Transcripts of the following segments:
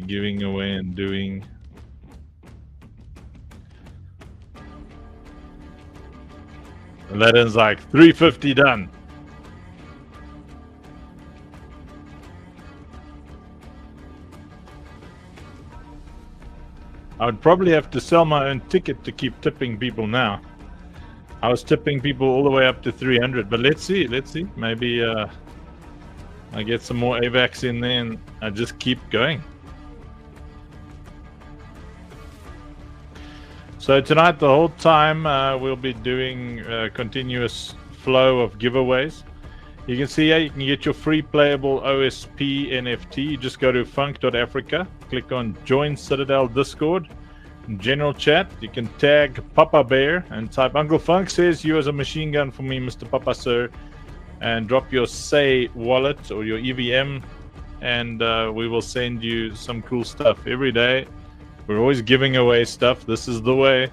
giving away and doing. Aladdin's like 350 done. I would probably have to sell my own ticket to keep tipping people now. I was tipping people all the way up to 300, but let's see. Maybe I get some more AVAX in there and I just keep going. So tonight, the whole time, we'll be doing a continuous flow of giveaways. You can see here, you can get your free playable OSP NFT. You just go to funk.africa, click on Join Citadel Discord, general chat. You can tag Papa Bear and type Uncle Funk says you as a machine gun for me, Mr. Papa Sir, and drop your Say wallet or your EVM, and we will send you some cool stuff every day. We're always giving away stuff. This is the way.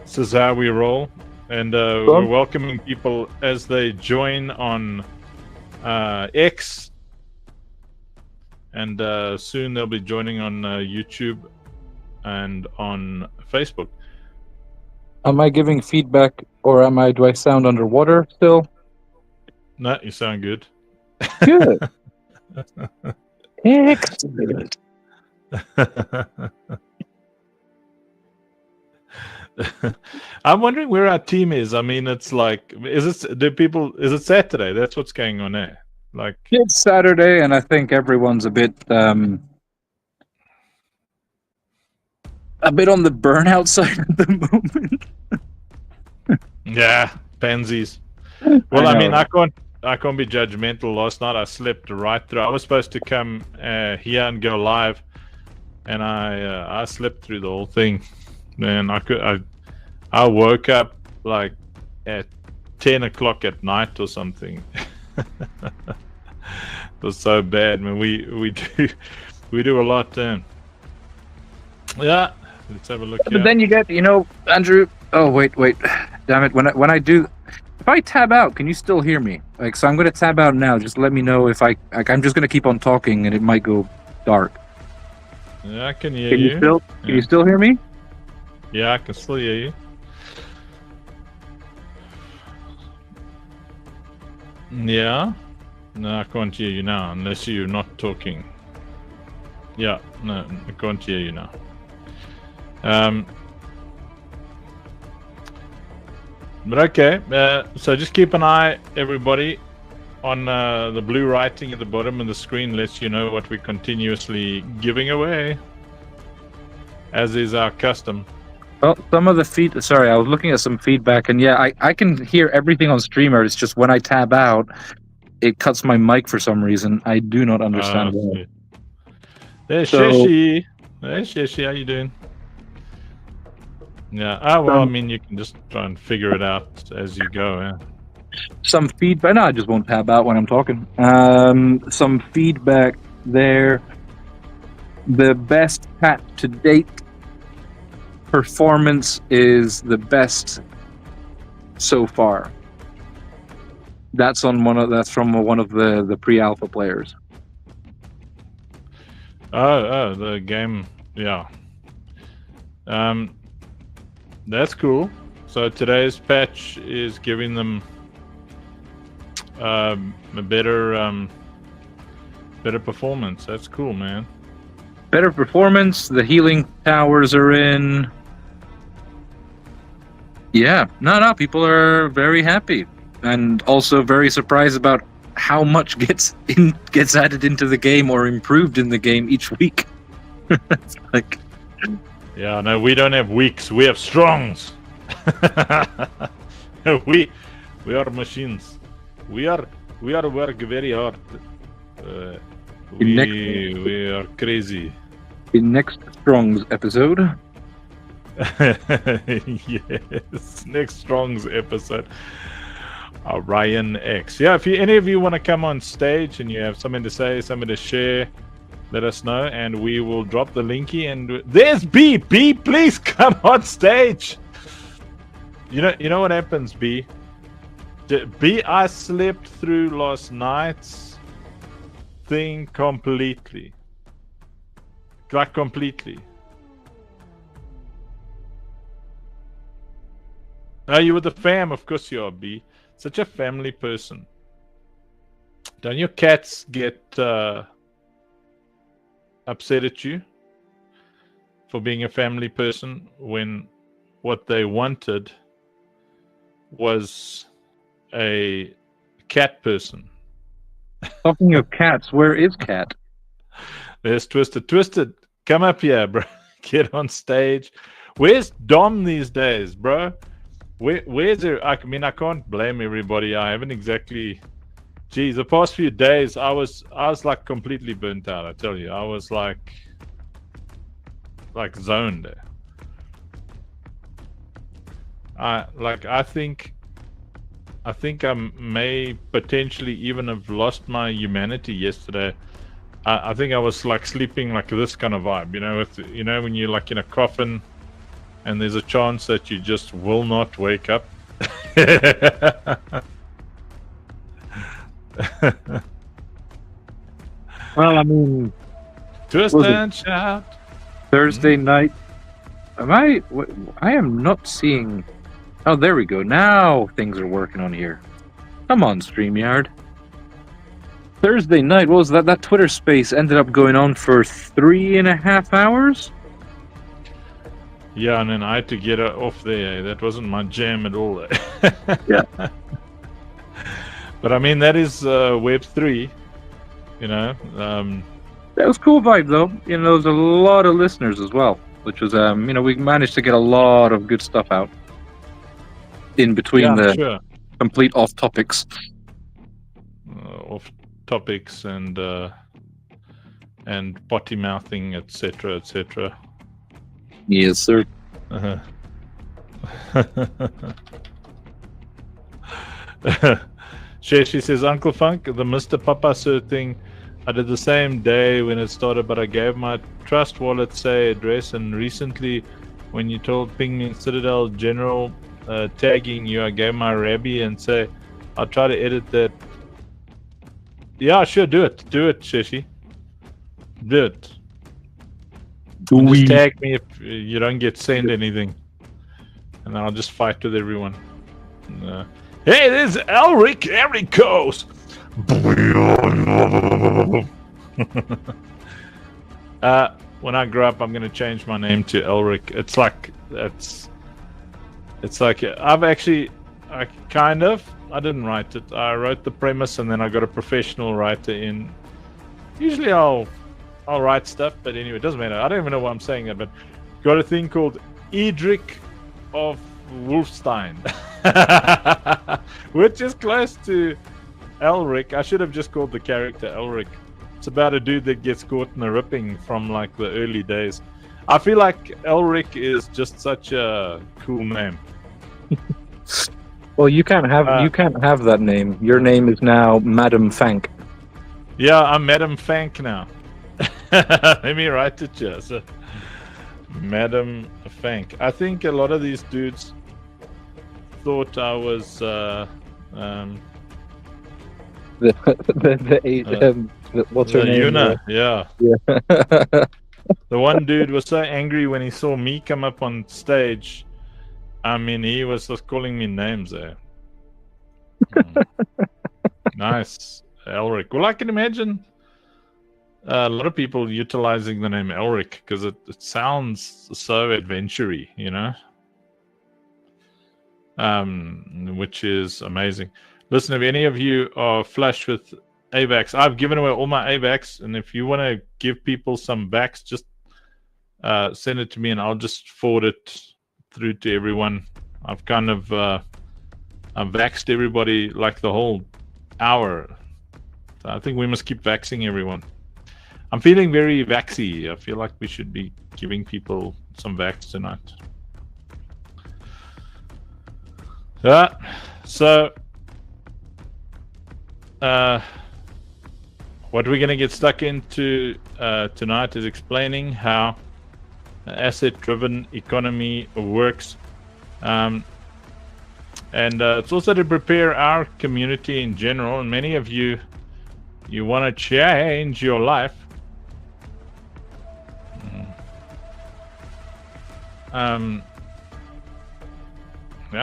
This is how we roll. And we're welcoming people as they join on X. And soon they'll be joining on YouTube and on Facebook. Am I giving feedback, or do I sound underwater still? No, you sound good. Good. Excellent. I'm wondering where our team is. I mean, it's like, is it Saturday? That's what's going on there. Like, it's Saturday, and I think everyone's a bit on the burnout side at the moment. Yeah, pansies. Well, I mean, I can't be judgmental. Last night I slept right through. I was supposed to come here and go live, and I slept through the whole thing. Man, I woke up like at 10 o'clock at night or something. It was so bad, man. We do a lot. Yeah, let's have a look. But then you get, Andrew. Oh wait, damn it! When I do, if I tab out, can you still hear me? Like, so I'm going to tab out now. Just let me know if I'm just going to keep on talking, and it might go dark. Yeah, I can hear you. Can you still hear me? Yeah, I can still hear you. Yeah. No, I can't hear you now unless you're not talking. Yeah, no, I can't hear you now. But okay, so just keep an eye, everybody, on the blue writing at the bottom of the screen. Lets you know what we're continuously giving away, as is our custom. Well, some of the sorry, I was looking at some feedback, and yeah, I can hear everything on Streamer. It's just when I tab out, it cuts my mic for some reason. I do not understand why. There's Sheshi. Hey, Sheshi, how you doing? Yeah, well, I mean, you can just try and figure it out as you go, yeah. Some feedback. No, I just won't tab out when I'm talking. Some feedback there. The best patch to date. Performance is the best so far. That's from one of the pre-alpha players. Oh, the game, yeah. That's cool. So today's patch is giving them a better performance. That's cool, man. Better performance. The healing towers are in. Yeah, no, people are very happy, and also very surprised about how much gets added into the game or improved in the game each week. It's like, yeah, no, we don't have weeks. We have strongs. we are machines. We are work very hard. We are crazy. In next Strongs episode. Yes, next Strong's episode. Ryan X. Yeah, if any of you want to come on stage and you have something to say, something to share, let us know, and we will drop the linky. And there's B. B, please come on stage. You know what happens, B? B, I slept through last night's thing completely. like completely. Oh, you with the fam? Of course you are, B. Such a family person. Don't your cats get upset at you for being a family person when what they wanted was a cat person? Talking of cats, where is Cat? There's Twisted. Twisted, come up here, bro. Get on stage. Where's Dom these days, bro? Where's it? I mean, I can't blame everybody. I haven't exactly. Geez, the past few days, I was like completely burnt out. I tell you, I was like zoned. I think I may potentially even have lost my humanity yesterday. I think I was like sleeping like this kind of vibe, when you're like in a coffin and there's a chance that you just will not wake up. Well, I mean, Twist and shout. Thursday night. I am not seeing. Oh, there we go. Now things are working on here. Come on, StreamYard. Thursday night, what was that? That Twitter space ended up going on for 3.5 hours? Yeah, and then I had to get off there. That wasn't my jam at all. Yeah. But I mean, that is Web3, That was cool vibe, though. There was a lot of listeners as well, which was, we managed to get a lot of good stuff out in between complete off topics. Off topics and potty mouthing, etc., etc. Yes, sir. She says, Uncle Funk, the Mr. Papa Sir thing, I did the same day when it started, but I gave my Trust Wallet say address, and recently when you told Pingmin Citadel General tagging you, I gave my Rabbi and say, I'll try to edit that. Yeah, sure, do it, Sheshi. Do it. Just tag me if you don't get sent anything, and I'll just fight with everyone. Hey, there's Elric Ericos. When I grow up, I'm gonna change my name to Elric. It's like I didn't write it. I wrote the premise, and then I got a professional writer in. Usually, I'll write stuff, but anyway, it doesn't matter. I don't even know why I'm saying that, but got a thing called Edric of Wolfstein, which is close to Elric. I should have just called the character Elric. It's about a dude that gets caught in a ripping from like the early days. I feel like Elric is just such a cool name. Well, you can't have that name. Your name is now Madam Fank. Yeah, I'm Madam Fank now. Let me write it here. So, Madam Fank. I think a lot of these dudes thought I was what's her name? Yuna, yeah. The one dude was so angry when he saw me come up on stage. I mean, he was just calling me names there. Nice, Elric. Well, I can imagine a lot of people utilizing the name Elric because it sounds so adventure-y, which is amazing. Listen, if any of you are flush with AVAX, I've given away all my AVAX, and if you want to give people some VAX, just send it to me and I'll just forward it through to everyone. I've kind of I've vaxxed everybody like the whole hour. So I think we must keep vaxing everyone. I'm feeling very vaxy. I feel like we should be giving people some vax tonight. So what we're going to get stuck into tonight is explaining how asset-driven economy works, and it's also to prepare our community in general. And many of you want to change your life. How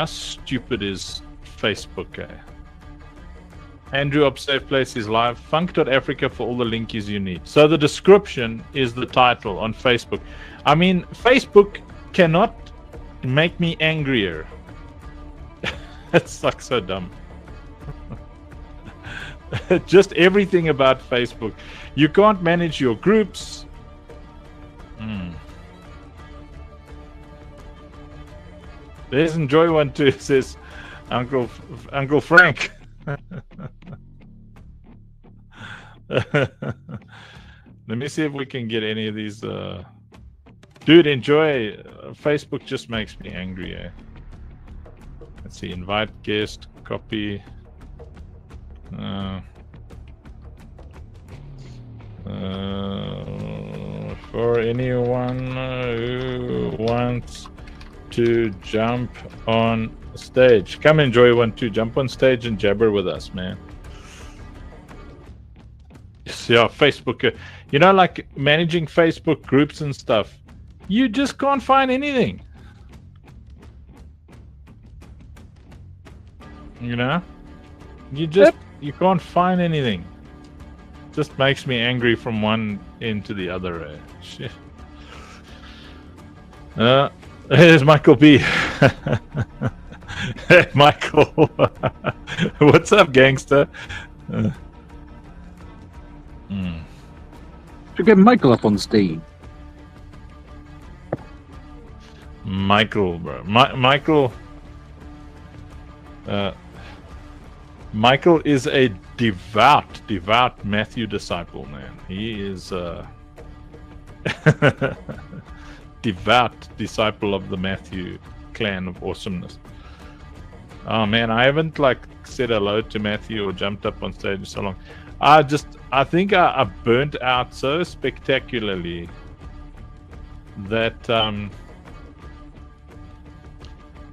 stupid is Facebook, eh? Andrew up Safe Place is live. Funk.africa for all the linkies you need. So the description is the title on Facebook. I mean, Facebook cannot make me angrier. It's like so dumb. Just everything about Facebook. You can't manage your groups. There's Enjoy One too, says Uncle Frank. Let me see if we can get any of these. Dude, Enjoy. Facebook just makes me angry. Eh? Let's see. Invite guest. Copy. For anyone who wants to jump on stage, come Enjoy One too. Jump on stage and jabber with us, man. Yeah, Facebook. You know, like managing Facebook groups and stuff. You just can't find anything. You know, you can't find anything. Just makes me angry from one end to the other. Shit. Here's Michael B. Hey, Michael. What's up, gangster? Should get Michael up on stage. Michael, bro. Michael is a devout Matthew disciple, man. He is a devout disciple of the Matthew clan of awesomeness. Oh man, I haven't like said hello to Matthew or jumped up on stage in so long. I think I burnt out so spectacularly that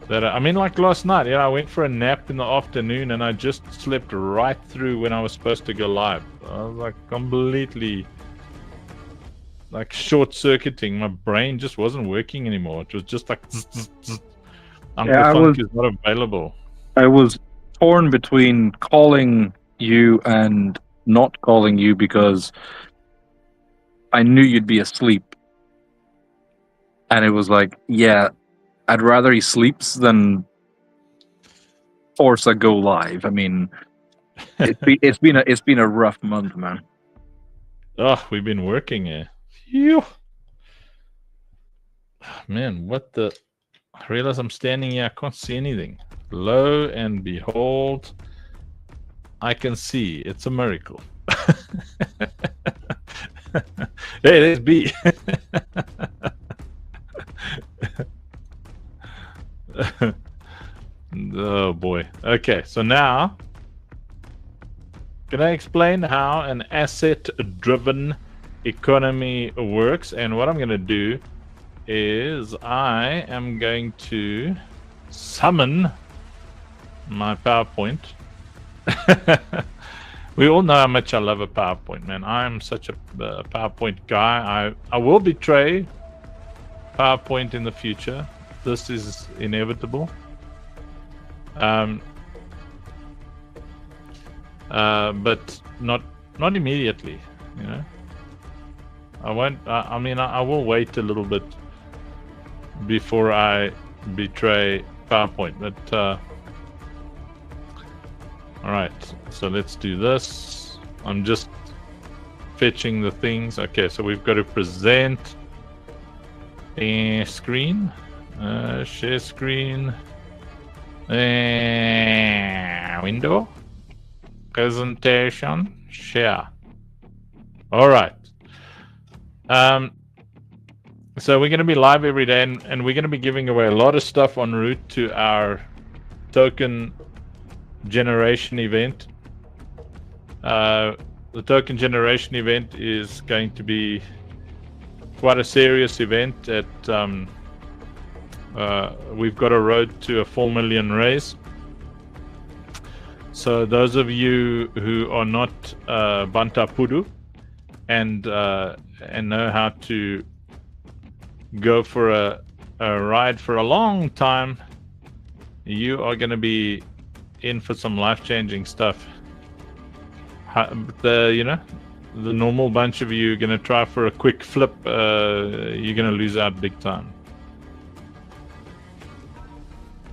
I mean, like last night, I went for a nap in the afternoon and I just slept right through when I was supposed to go live. I was like completely like short-circuiting. My brain just wasn't working anymore. It was just like Uncle Funk is not available. I was torn between calling you and not calling you because I knew you'd be asleep. And it was like, yeah, I'd rather he sleeps than force a go live. I mean, it's been a rough month, man. Oh, we've been working here. Phew. Man, what the? I realize I'm standing here. I can't see anything. Lo and behold, I can see. It's a miracle. Hey, there's B. Oh boy. Okay, so now can I explain how an asset-driven economy works? And what I'm going to do is I am going to summon my PowerPoint. We all know how much I love a PowerPoint, man. I'm such a PowerPoint guy. I will betray PowerPoint in the future. This is inevitable. But not immediately, you know. I won't. I mean, I will wait a little bit before I betray PowerPoint. But all right. So let's do this. I'm just fetching the things. Okay. So we've got to present a screen. Share screen. Window. Presentation. Share. All right. So we're going to be live every day, and we're going to be giving away a lot of stuff en route to our token generation event. The token generation event is going to be quite a serious event. We've got a road to a 4 million raise. So those of you who are not Banta Pudu and know how to go for a ride for a long time, you are going to be in for some life-changing stuff. The normal bunch of you are going to try for a quick flip. You're going to lose out big time.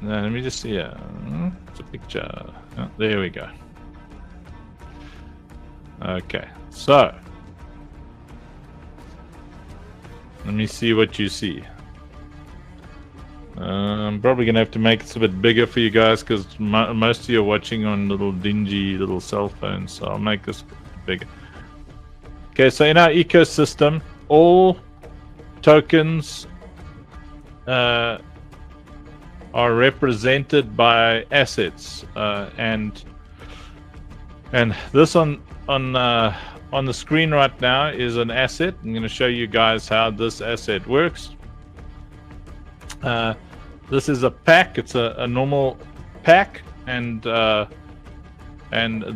Now, let me just see. It's a picture. Oh, there we go. Okay, so let me see what you see. I'm probably gonna have to make this a bit bigger for you guys because most of you are watching on little dingy little cell phones, so I'll make this bigger. Okay, so in our ecosystem, all tokens are represented by assets, and this on the screen right now is an asset. I'm going to show you guys how this asset works. This is a pack. It's a normal pack, and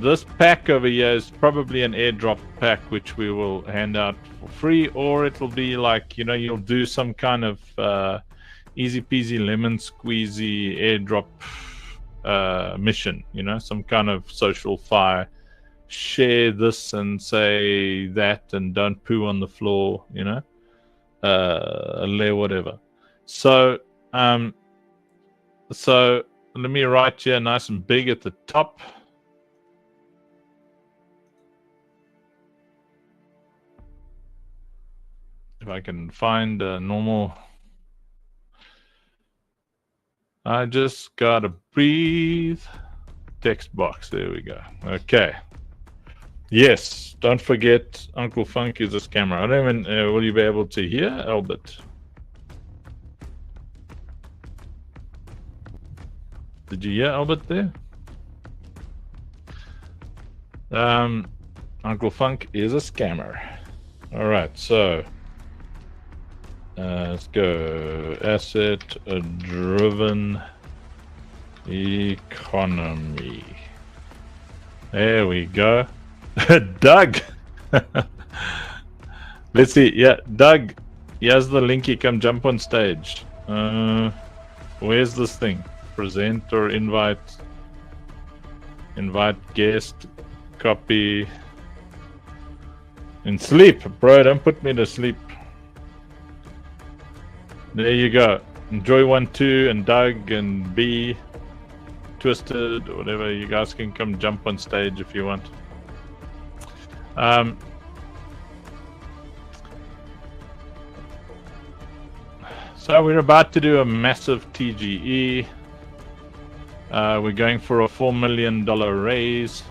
this pack over here is probably an airdrop pack, which we will hand out for free, or it'll be like, you'll do some kind of easy peasy lemon squeezy airdrop mission, some kind of social fire. Share this and say that, and don't poo on the floor, whatever. So let me write here nice and big at the top. If I can find a normal. I just gotta breathe. Text box. There we go. Okay. Yes. Don't forget, Uncle Funk is a scammer. I don't even. Will you be able to hear, Albert? Did you hear Albert there? Uncle Funk is a scammer. All right. So. Let's go. Asset-driven economy. There we go. Doug. Let's see. Yeah, Doug. Here's the linky. Come jump on stage. Where's this thing? Present or invite? Invite guest. Copy. And sleep, bro. Don't put me to sleep. There you go. Enjoy 1, 2, and Doug and B, Twisted, or whatever. You guys can come jump on stage if you want. So we're about to do a massive TGE. We're going for a $4 million raise,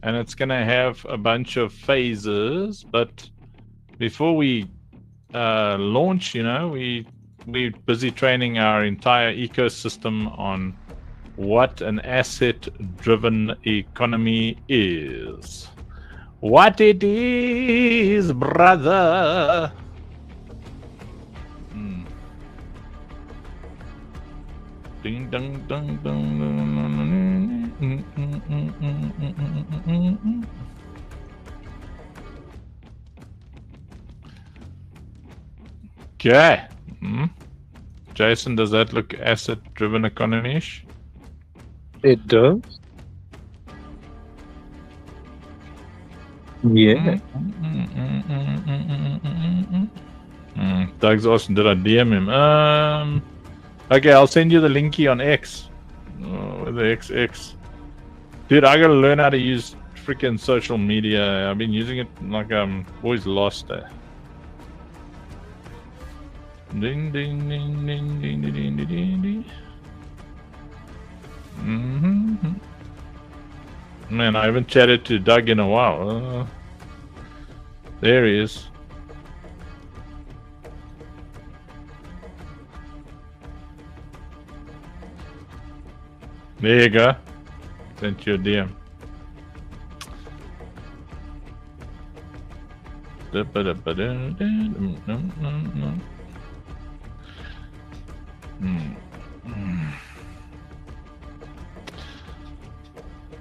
and it's going to have a bunch of phases. But before we launch, we're busy training our entire ecosystem on what an asset-driven economy is. What it is, brother. Ding dong dong dong. Okay. Jason, does that look asset-driven economy-ish? It does. Yeah. Doug's awesome. Did I DM him? Okay, I'll send you the linky on X. The XX. Dude, I gotta learn how to use freaking social media. I've been using it like I'm always lost there. Ding ding ding ding ding ding ding ding ding. Man, I haven't chatted to Doug in a while. There he is. There you go. Sent you a DM.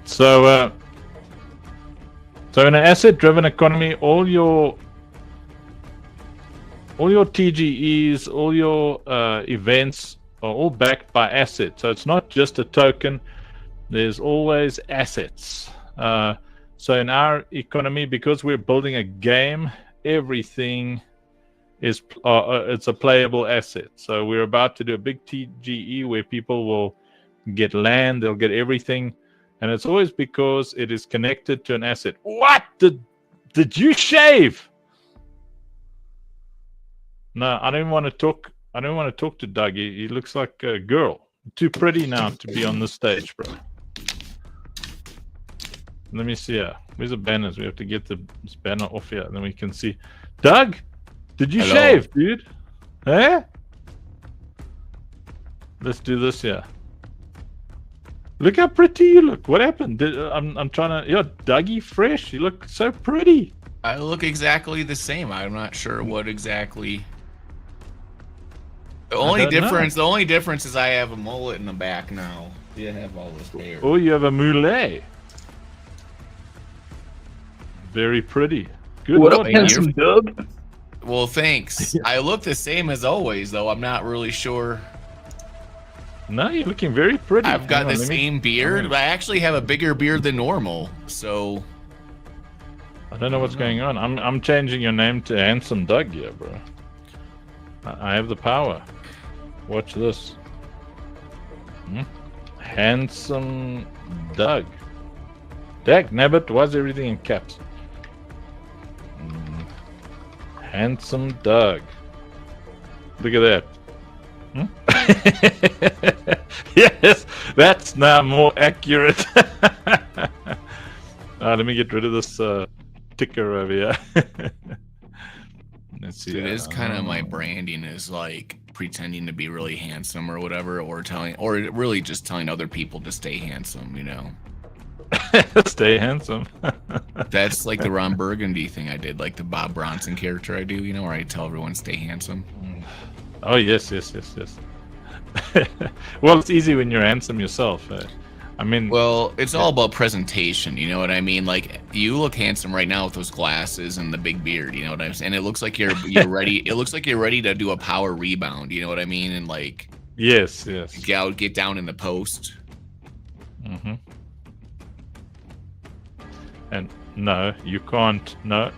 So in an asset-driven economy, all your all your TGEs, all your events are all backed by assets. So it's not just a token. There's always assets. So in our economy, because we're building a game, everything is it's a playable asset. So we're about to do a big TGE where people will get land, they'll get everything, and it's always because it is connected to an asset. What? Did you shave? No, I don't want to talk. I don't want to talk to Doug. He looks like a girl. Too pretty now to be on the stage, bro. Let me see here. Where's the banners? We have to get this banner off here, and then we can see. Doug, did you shave, dude? Eh? Let's do this here. Look how pretty you look. What happened? I'm trying to. You're Dougie fresh. You look so pretty. I look exactly the same. I'm not sure what exactly. The only difference is I have a mullet in the back now. You have all this hair. Oh, you have a mullet. Very pretty. Good. What up, handsome Doug? Well, thanks. I look the same as always, though. I'm not really sure. No, you're looking very pretty. I've got the same beard, but I actually have a bigger beard than normal. So I don't know what's going on. I'm changing your name to Handsome Doug here, bro. I have the power. Watch this. Handsome Doug. Dag nabbit, why's everything in caps? Handsome Doug. Look at that. Yes, that's now more accurate. Let me get rid of this ticker over here. Let's see. It is kind of my branding is like pretending to be really handsome or whatever, or really just telling other people to stay handsome, you know. Stay handsome. That's like the Ron Burgundy thing I did, like the Bob Bronson character I do, you know, where I tell everyone stay handsome. Oh yes. Well, it's easy when you're handsome yourself. I mean, well, it's all about presentation. You know what I mean? Like you look handsome right now with those glasses and the big beard. You know what I'm saying? It looks like you're ready. It looks like you're ready to do a power rebound. You know what I mean? And like, yes, get down in the post. Mm-hmm. And no, you can't. No,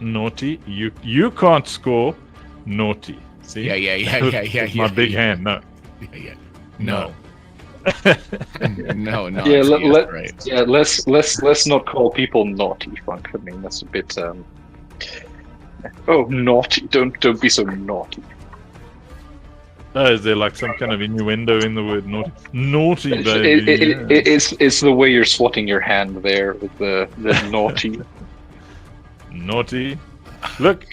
naughty. You can't score. Naughty. See? Yeah. My big hand. No. Yeah. No. No. Yeah, right. Yeah, let's not call people naughty, Funk. I mean, that's a bit. Oh, naughty! Don't be so naughty. Is there like some kind of innuendo in the word naughty? Naughty, baby. It's the way you're swatting your hand there with the naughty. Naughty. Look,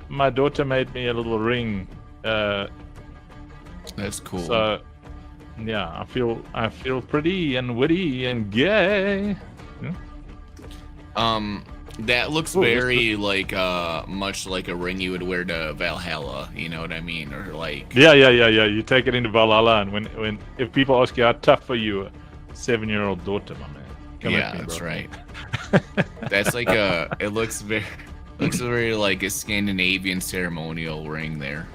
my daughter made me a little ring. That's cool. So, yeah, I feel pretty and witty and gay. That looks very like much like a ring you would wear to Valhalla. You know what I mean? Or like. Yeah. You take it into Valhalla, and if people ask you how tough are you, a 7-year-old daughter, my man. Come at me, that's bro. right. That's like it looks very like a Scandinavian ceremonial ring there.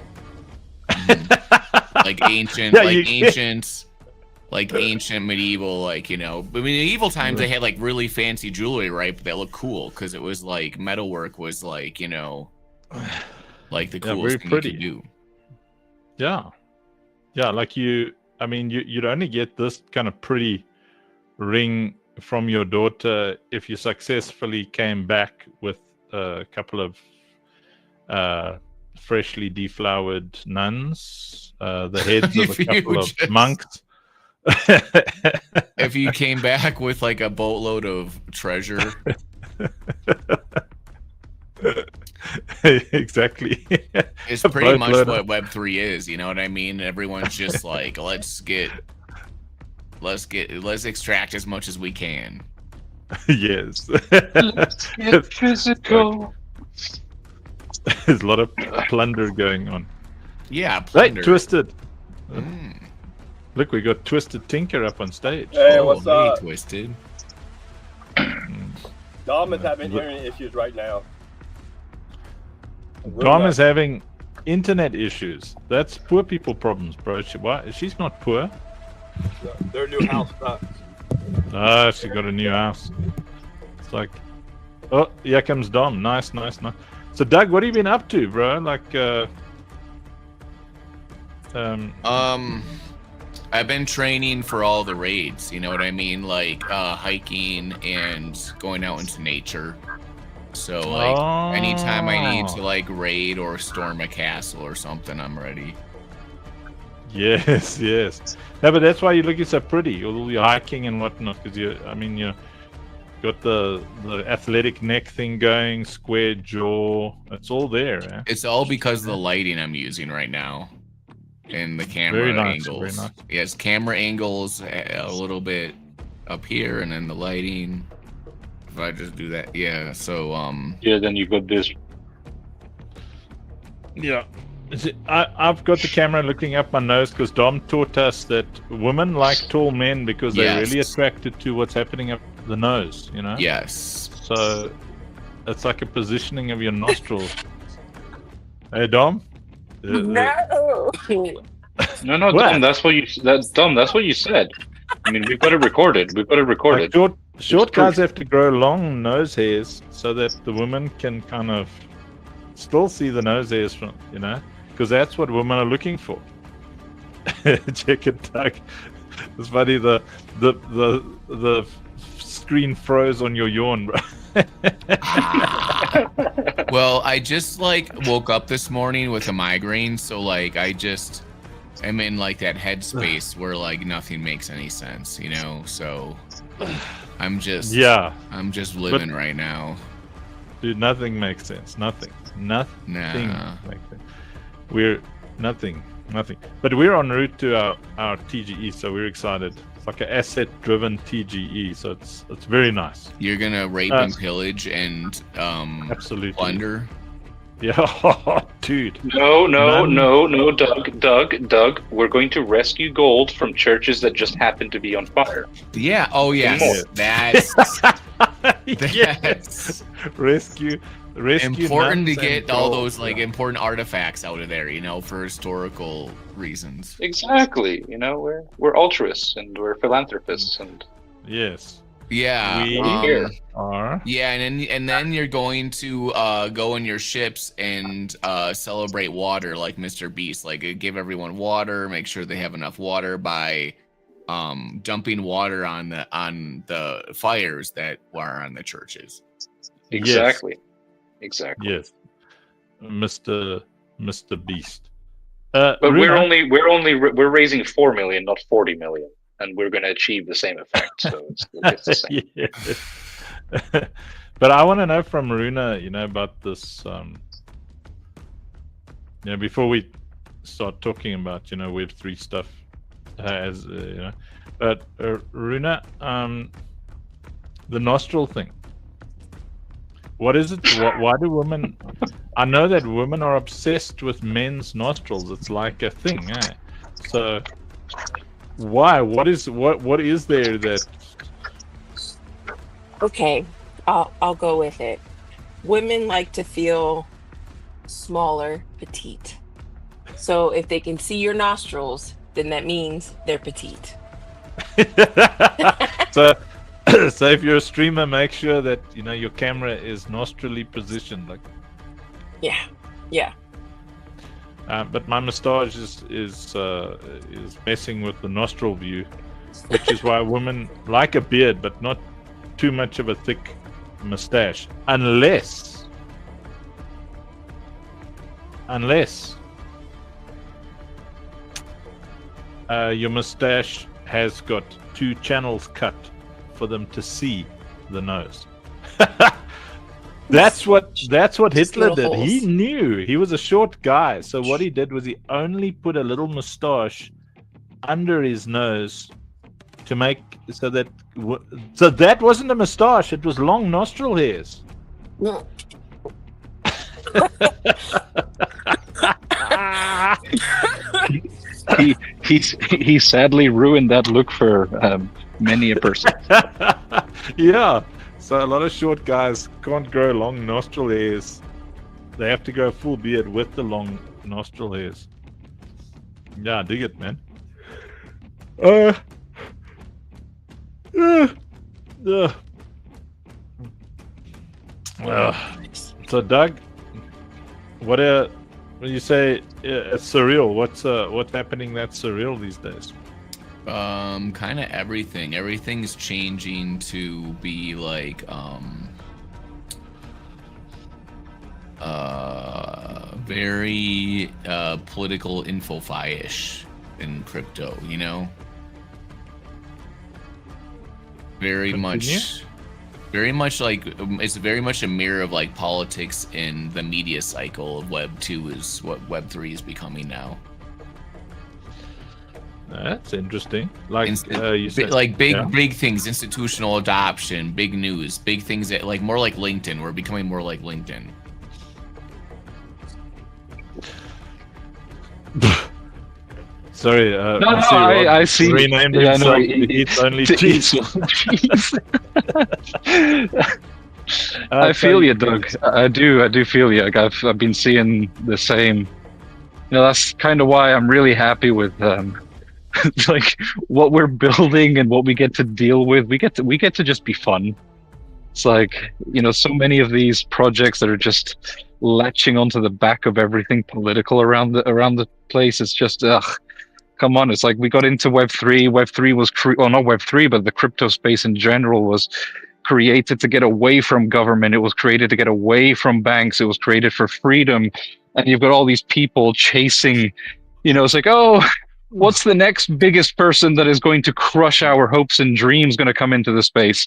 Like ancient, ancient medieval, like, you know. But in medieval times they had like really fancy jewelry, right? But that looked cool because it was like metalwork was like, you know, like the coolest thing you could do. Yeah, like you'd only get this kind of pretty ring from your daughter if you successfully came back with a couple of freshly deflowered nuns, the heads of a couple of monks. If you came back with like a boatload of treasure. Exactly. It's pretty much what Web3 is, you know what I mean? Everyone's just like, let's extract as much as we can. Yes. Let's get physical. There's a lot of plunder going on. Yeah, plunder. Hey, Twisted. Look, we got Twisted Tinker up on stage. Hey, what's up? Twisted. Dom is having hearing issues right now. Dom is having internet issues. That's poor people problems, bro. She's not poor. Their new house sucks. Ah, she got a new house. It's like, oh, here comes Dom. Nice. So, Doug, what have you been up to, bro? Like, I've been training for all the raids, you know what I mean? Like hiking and going out into nature. So like anytime I need to like raid or storm a castle or something, I'm ready. Yes. No, but that's why you're looking so pretty. All your hiking and whatnot, because you got the athletic neck thing going, square jaw. It's all there. Eh? It's all because of the lighting I'm using right now. And the camera angles. Very nice. Yes, camera angles a little bit up here, and then the lighting. If I just do that, yeah. So Yeah, then you got this. Yeah. I've got the camera looking up my nose because Dom taught us that women like tall men because they're really attracted to what's happening up the nose. You know. Yes. So it's like a positioning of your nostrils. Hey, Dom. No, What? Dom. That's what you. Dom. That's what you said. I mean, we've got it recorded. Like short guys have to grow long nose hairs so that the women can kind of still see the nose hairs from, because that's what women are looking for. Check it, Doug. It's funny. The screen froze on your yawn, bro. Well, I just like woke up this morning with a migraine, so like I'm in like that headspace where like nothing makes any sense, so I'm just living right now. Dude, nothing makes sense. Nothing makes sense. We're nothing. But we're en route to our TGE, so we're excited. It's like an asset-driven TGE, so it's very nice. You're gonna rape and pillage and absolutely plunder. Yeah, dude. No, Doug. We're going to rescue gold from churches that just happen to be on fire. Yeah. Oh yes. That's Yes. Rescue. Important to get all those like important artifacts out of there, for historical reasons. Exactly. We're altruists and we're philanthropists and. Yes. Yeah. We are. Yeah, and then you're going to go in your ships and celebrate water like Mr. Beast. Like give everyone water, make sure they have enough water by dumping water on the fires that are on the churches. Exactly. Yes. Exactly. Yes. Mr. Beast. But Runa, we're raising 4 million, not 40 million. And we're going to achieve the same effect. So it's the same. Yeah. But I want to know from Runa, about this. Before we start talking about, Web3 stuff, But Runa, the nostril thing. What is it? Why do women? I know that women are obsessed with men's nostrils. It's like a thing, eh? So. Why? What is there that? Okay, I'll go with it. Women like to feel smaller, petite. So if they can see your nostrils, then that means they're petite. So if you're a streamer, make sure that your camera is nostrily positioned, like. Yeah. But my moustache is messing with the nostril view, which is why women like a beard, but not too much of a thick moustache, unless your moustache has got 2 channels cut for them to see the nose. That's what Hitler did. He knew he was a short guy, so what he did was he only put a little moustache under his nose to make so that wasn't a moustache; it was long nostril hairs. he sadly ruined that look for many a person. Yeah. So a lot of short guys can't grow long nostril hairs They have to go full beard with the long nostril hairs. Yeah, dig it, man. So Doug, when you say it's surreal, what's happening that's surreal these days? Kind of everything. Everything's changing to be like very political info-fi-ish in crypto, you know? Very much like it's very much a mirror of like politics in the media cycle of Web 2 is what Web 3 is becoming now. That's interesting. Like you said, like big things, institutional adoption, big news, big things that like more like LinkedIn. We're becoming more like LinkedIn. Sorry, I see. Renamed himself to eat only cheese. I feel you, Doug. I do feel you. Like I've been seeing the same. You know, that's kind of why I'm really happy with like what we're building and what we get to deal with. We get to just be fun. It's like, you know, so many of these projects that are just latching onto the back of everything political around the place. It's just come on. It's like we got into Web3. Web3 was not Web3, but the crypto space in general was created to get away from government. It was created to get away from banks. It was created for freedom. And you've got all these people chasing, you know, it's like, oh, what's the next biggest person that is going to crush our hopes and dreams going to come into the space?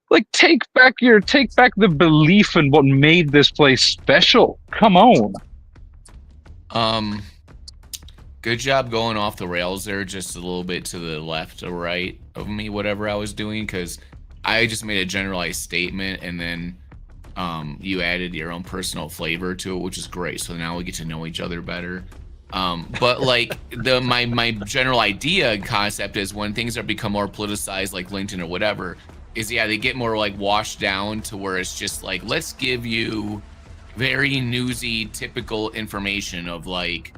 Like, take back the belief in what made this place special. Come on. Good job going off the rails there, just a little bit to the left or right of me, whatever I was doing, because I just made a generalized statement and then you added your own personal flavor to it, which is great. So now we get to know each other better. But like my general idea and concept is when things are become more politicized, like LinkedIn or whatever, is they get more like washed down to where it's just like, let's give you very newsy, typical information of like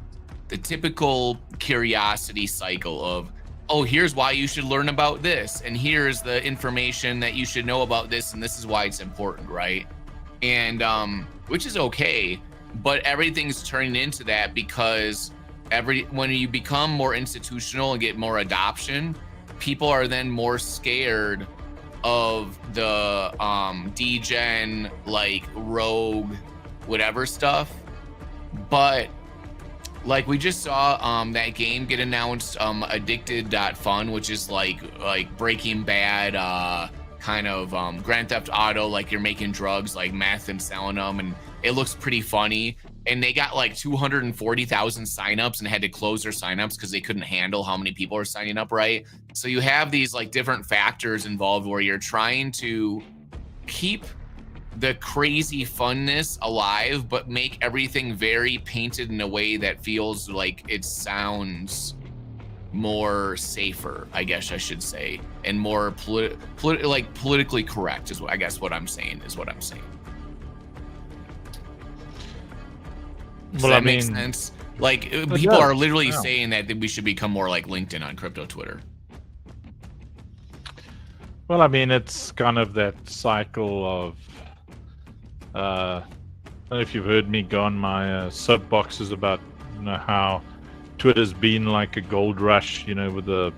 the typical curiosity cycle of, oh, here's why you should learn about this, and here's the information that you should know about this, and this is why it's important, right? And which is okay, but everything's turning into that because when you become more institutional and get more adoption, people are then more scared of the degen, like rogue, whatever stuff. But like we just saw that game get announced, Addicted.fun, which is like Breaking Bad, kind of Grand Theft Auto, like you're making drugs like meth and selling them, and it looks pretty funny. And they got like 240,000 signups and had to close their signups because they couldn't handle how many people are signing up, right? So you have these like different factors involved where you're trying to keep the crazy funness alive, but make everything very painted in a way that feels like it sounds more safer, I guess I should say, and more politically correct is what I guess what I'm saying. Does that make sense? Like people are literally saying that we should become more like LinkedIn on crypto Twitter. Well, I mean, it's kind of that cycle of I don't know if you've heard me go on my soapboxes about, you know, how Twitter's been like a gold rush, you know, with the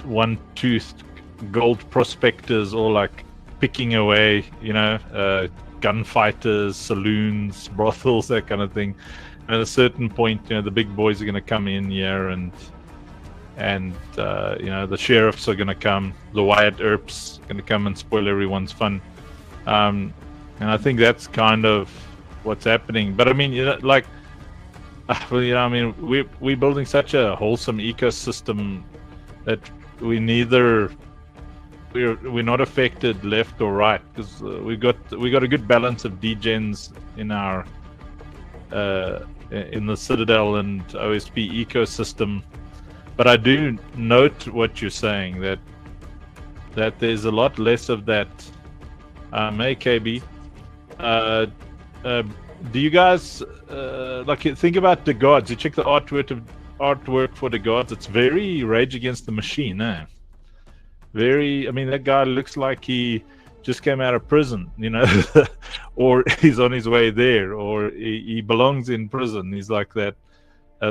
one-toothed gold prospectors all like picking away, you know, gunfighters, saloons, brothels, that kind of thing. And at a certain point, you know, the big boys are going to come in here and you know, the sheriffs are going to come, the Wyatt Earps going to come and spoil everyone's fun. And I think that's kind of what's happening. But I mean, you know, like, well, you know, I mean, we're building such a wholesome ecosystem that we're not affected left or right, because we got a good balance of degens in our in the Citadel and OSP ecosystem. But I do note what you're saying, that there's a lot less of that AKB do you guys like think about the gods? You check the artwork for the gods. It's very Rage Against the Machine, eh? Very. I mean, that guy looks like he just came out of prison, you know, or he's on his way there, or he belongs in prison. He's like that.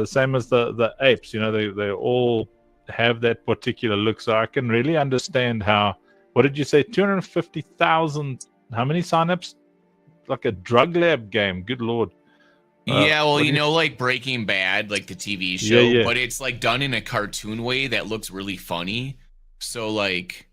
Same as the apes, you know, they all have that particular look. So I can really understand how. What did you say? 250,000. How many signups? Like a drug lab game. Good lord. Yeah, well, you know, like Breaking Bad, like the TV show, Yeah. but it's like done in a cartoon way that looks really funny. So like,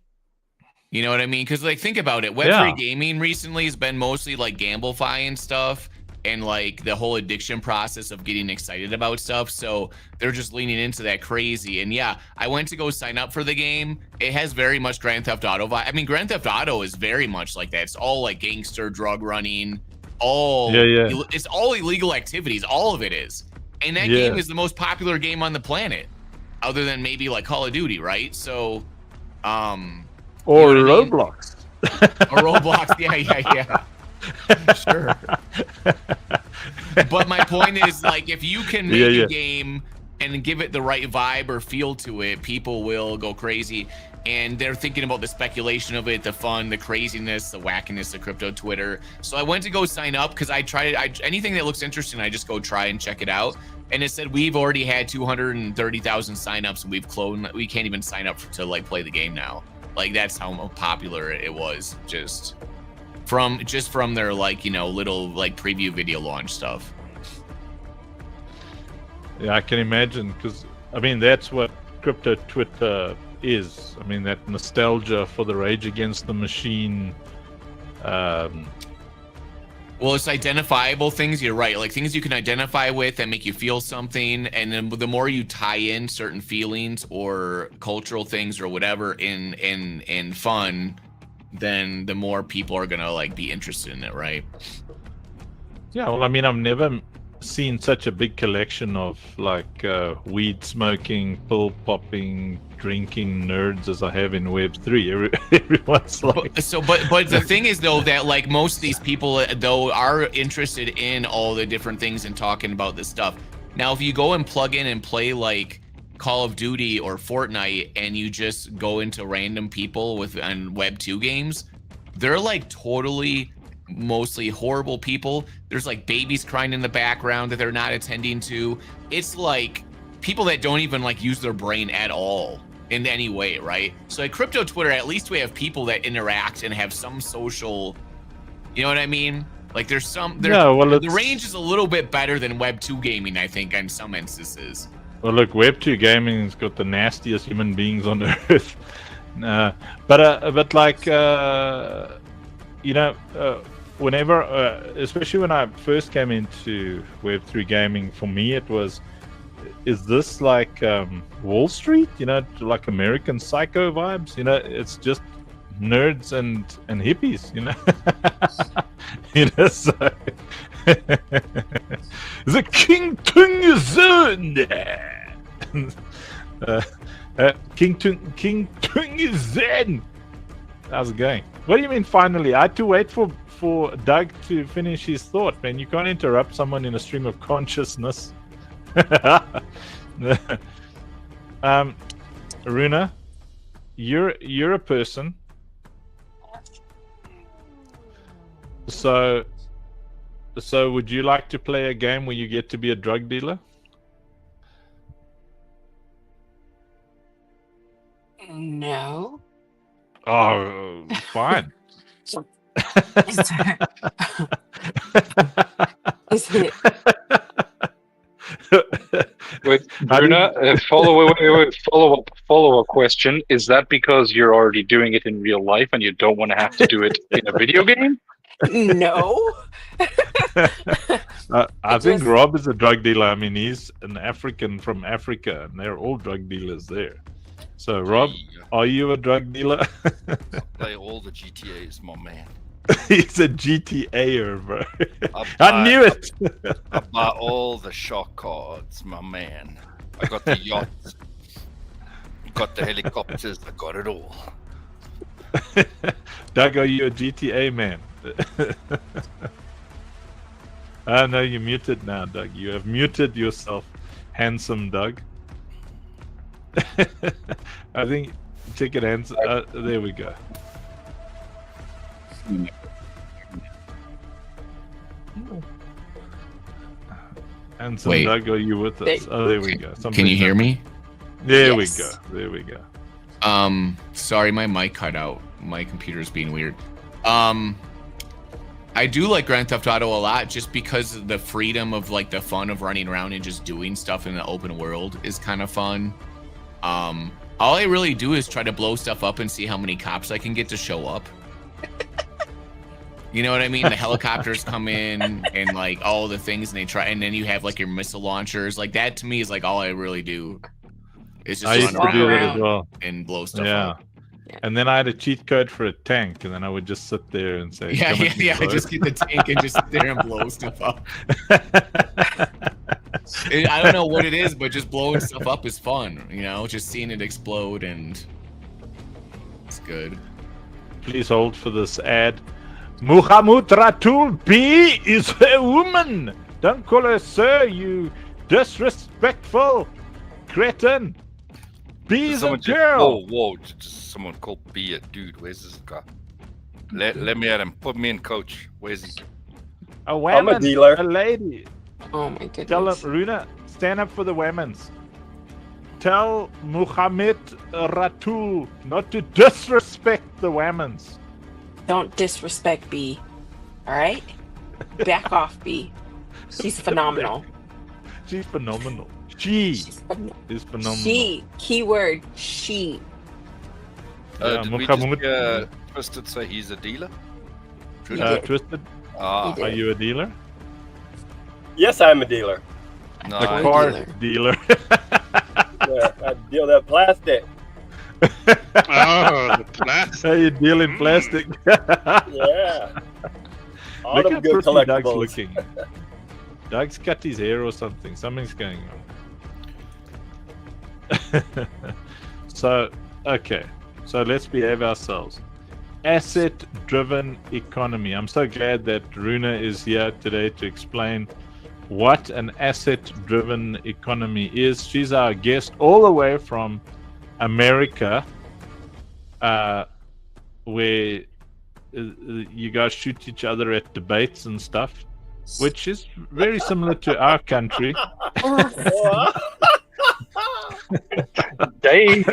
you know what I mean? Because like, think about it. Web3 gaming recently has been mostly like gamblifying stuff and like the whole addiction process of getting excited about stuff. So they're just leaning into that crazy. And yeah, I went to go sign up for the game. It has very much Grand Theft Auto vibe. I mean, Grand Theft Auto is very much like that. It's all like gangster drug running. It's all illegal activities. All of it is. And that game is the most popular game on the planet, other than maybe like Call of Duty, right? So, or you know Roblox. Or Roblox, yeah. Sure. But my point is, like, if you can make a game and give it the right vibe or feel to it, people will go crazy. And they're thinking about the speculation of it, the fun, the craziness, the wackiness of crypto Twitter. So I went to go sign up because anything that looks interesting, I just go try and check it out. And it said we've already had 230,000 signups, and we can't even sign up to like play the game now. Like, that's how popular it was just from their, like, you know, little like preview video launch stuff. Yeah, I can imagine, because I mean that's what crypto Twitter is. I mean, that nostalgia for the Rage Against the Machine. Well, it's identifiable things. You're right, like things you can identify with that make you feel something, and then the more you tie in certain feelings or cultural things or whatever in fun, then the more people are gonna like be interested in it, right? Yeah, well, I mean, I've never seen such a big collection of like weed smoking, pill popping, drinking nerds as I have in Web3. Everyone's like, but the thing is though that like most of these people though are interested in all the different things and talking about this stuff. Now, if you go and plug in and play like Call of Duty or Fortnite and you just go into random people on Web2 games, they're like totally mostly horrible people. There's like babies crying in the background that they're not attending to. It's like people that don't even like use their brain at all in any way, right? So at crypto Twitter, at least we have people that interact and have some social, you know what I mean? Like the range is a little bit better than Web2 gaming, I think, in some instances. Well, look, Web2 gaming's got the nastiest human beings on earth. But like, you know, whenever, especially when I first came into Web3 gaming, for me it was, is this like Wall Street? You know, like American Psycho vibes? You know, it's just nerds and hippies. You know, you know. So the King Tung is on. King Tung is Zen. How's it going? What do you mean finally? I had to wait for Doug to finish his thought, man. You can't interrupt someone in a stream of consciousness. Aruna, you're a person. So would you like to play a game where you get to be a drug dealer? No. Oh, fine. Is it? Wait, Bruna, follow-up question. Is that because you're already doing it in real life and you don't want to have to do it in a video game? No. I think Rob is a drug dealer. I mean, he's an African from Africa, and they're all drug dealers there. So, Rob, are you a drug dealer? Play all the GTAs, my man. He's a GTAer, bro. I knew it. I buy all the shock cards, my man. I got the yachts, got the helicopters, I got it all. Doug, are you a GTA man? No, you're muted now, Doug. You have muted yourself, handsome Doug. I think check it hands. There we go. Handsome Wait. Doug, are you with us? Oh, there we go. Can you hear me? There Yes. we go. There we go. Sorry, my mic cut out. My computer's being weird. I do like Grand Theft Auto a lot just because the freedom of like the fun of running around and just doing stuff in the open world is kind of fun. All I really do is try to blow stuff up and see how many cops I can get to show up. You know what I mean? The helicopters come in and like all the things, and they try, and then you have like your missile launchers. Like that to me is like all I really do. Is just I used to run do that around as well. and blow stuff Yeah. up. And then I had a cheat code for a tank, and then I would just sit there and say, Yeah, "Come at me, yeah. bro." Just get the tank and just sit there and blow stuff up. I don't know what it is, but just blowing stuff up is fun. You know, just seeing it explode, and it's good. Please hold for this ad. Muhammad Ratul B is a woman. Don't call her sir, you disrespectful cretin. B is a Someone just, girl. whoa! Just someone called B a dude. Where's this guy? Let me at him. Put me in, coach. Where's he? A woman. I'm a dealer. A lady. Oh my goodness. Tell him, Runa, stand up for the women's. Tell Muhammad Ratul not to disrespect the women's. Don't disrespect B. All right? Back off, B. She's phenomenal. She's phenomenal. She She's phen- is phenomenal. She. Keyword she. Yeah, Did we Muhammad- just Twisted say he's a dealer? You did. Twisted, Ah, You are did. you a dealer? Yes, I'm a dealer. no. A Boy car dealer. dealer. Yeah, I deal that plastic. Oh, the plastic. How you deal in plastic? Yeah. All Look them how good pretty Doug's collectibles. looking. Doug's cut his hair or something. Something's going on. So, okay. So let's behave ourselves. Asset-driven economy. I'm so glad that Runa is here today to explain what an asset-driven economy is. She's our guest all the way from America, where you guys shoot each other at debates and stuff, which is very similar to our country. Damn.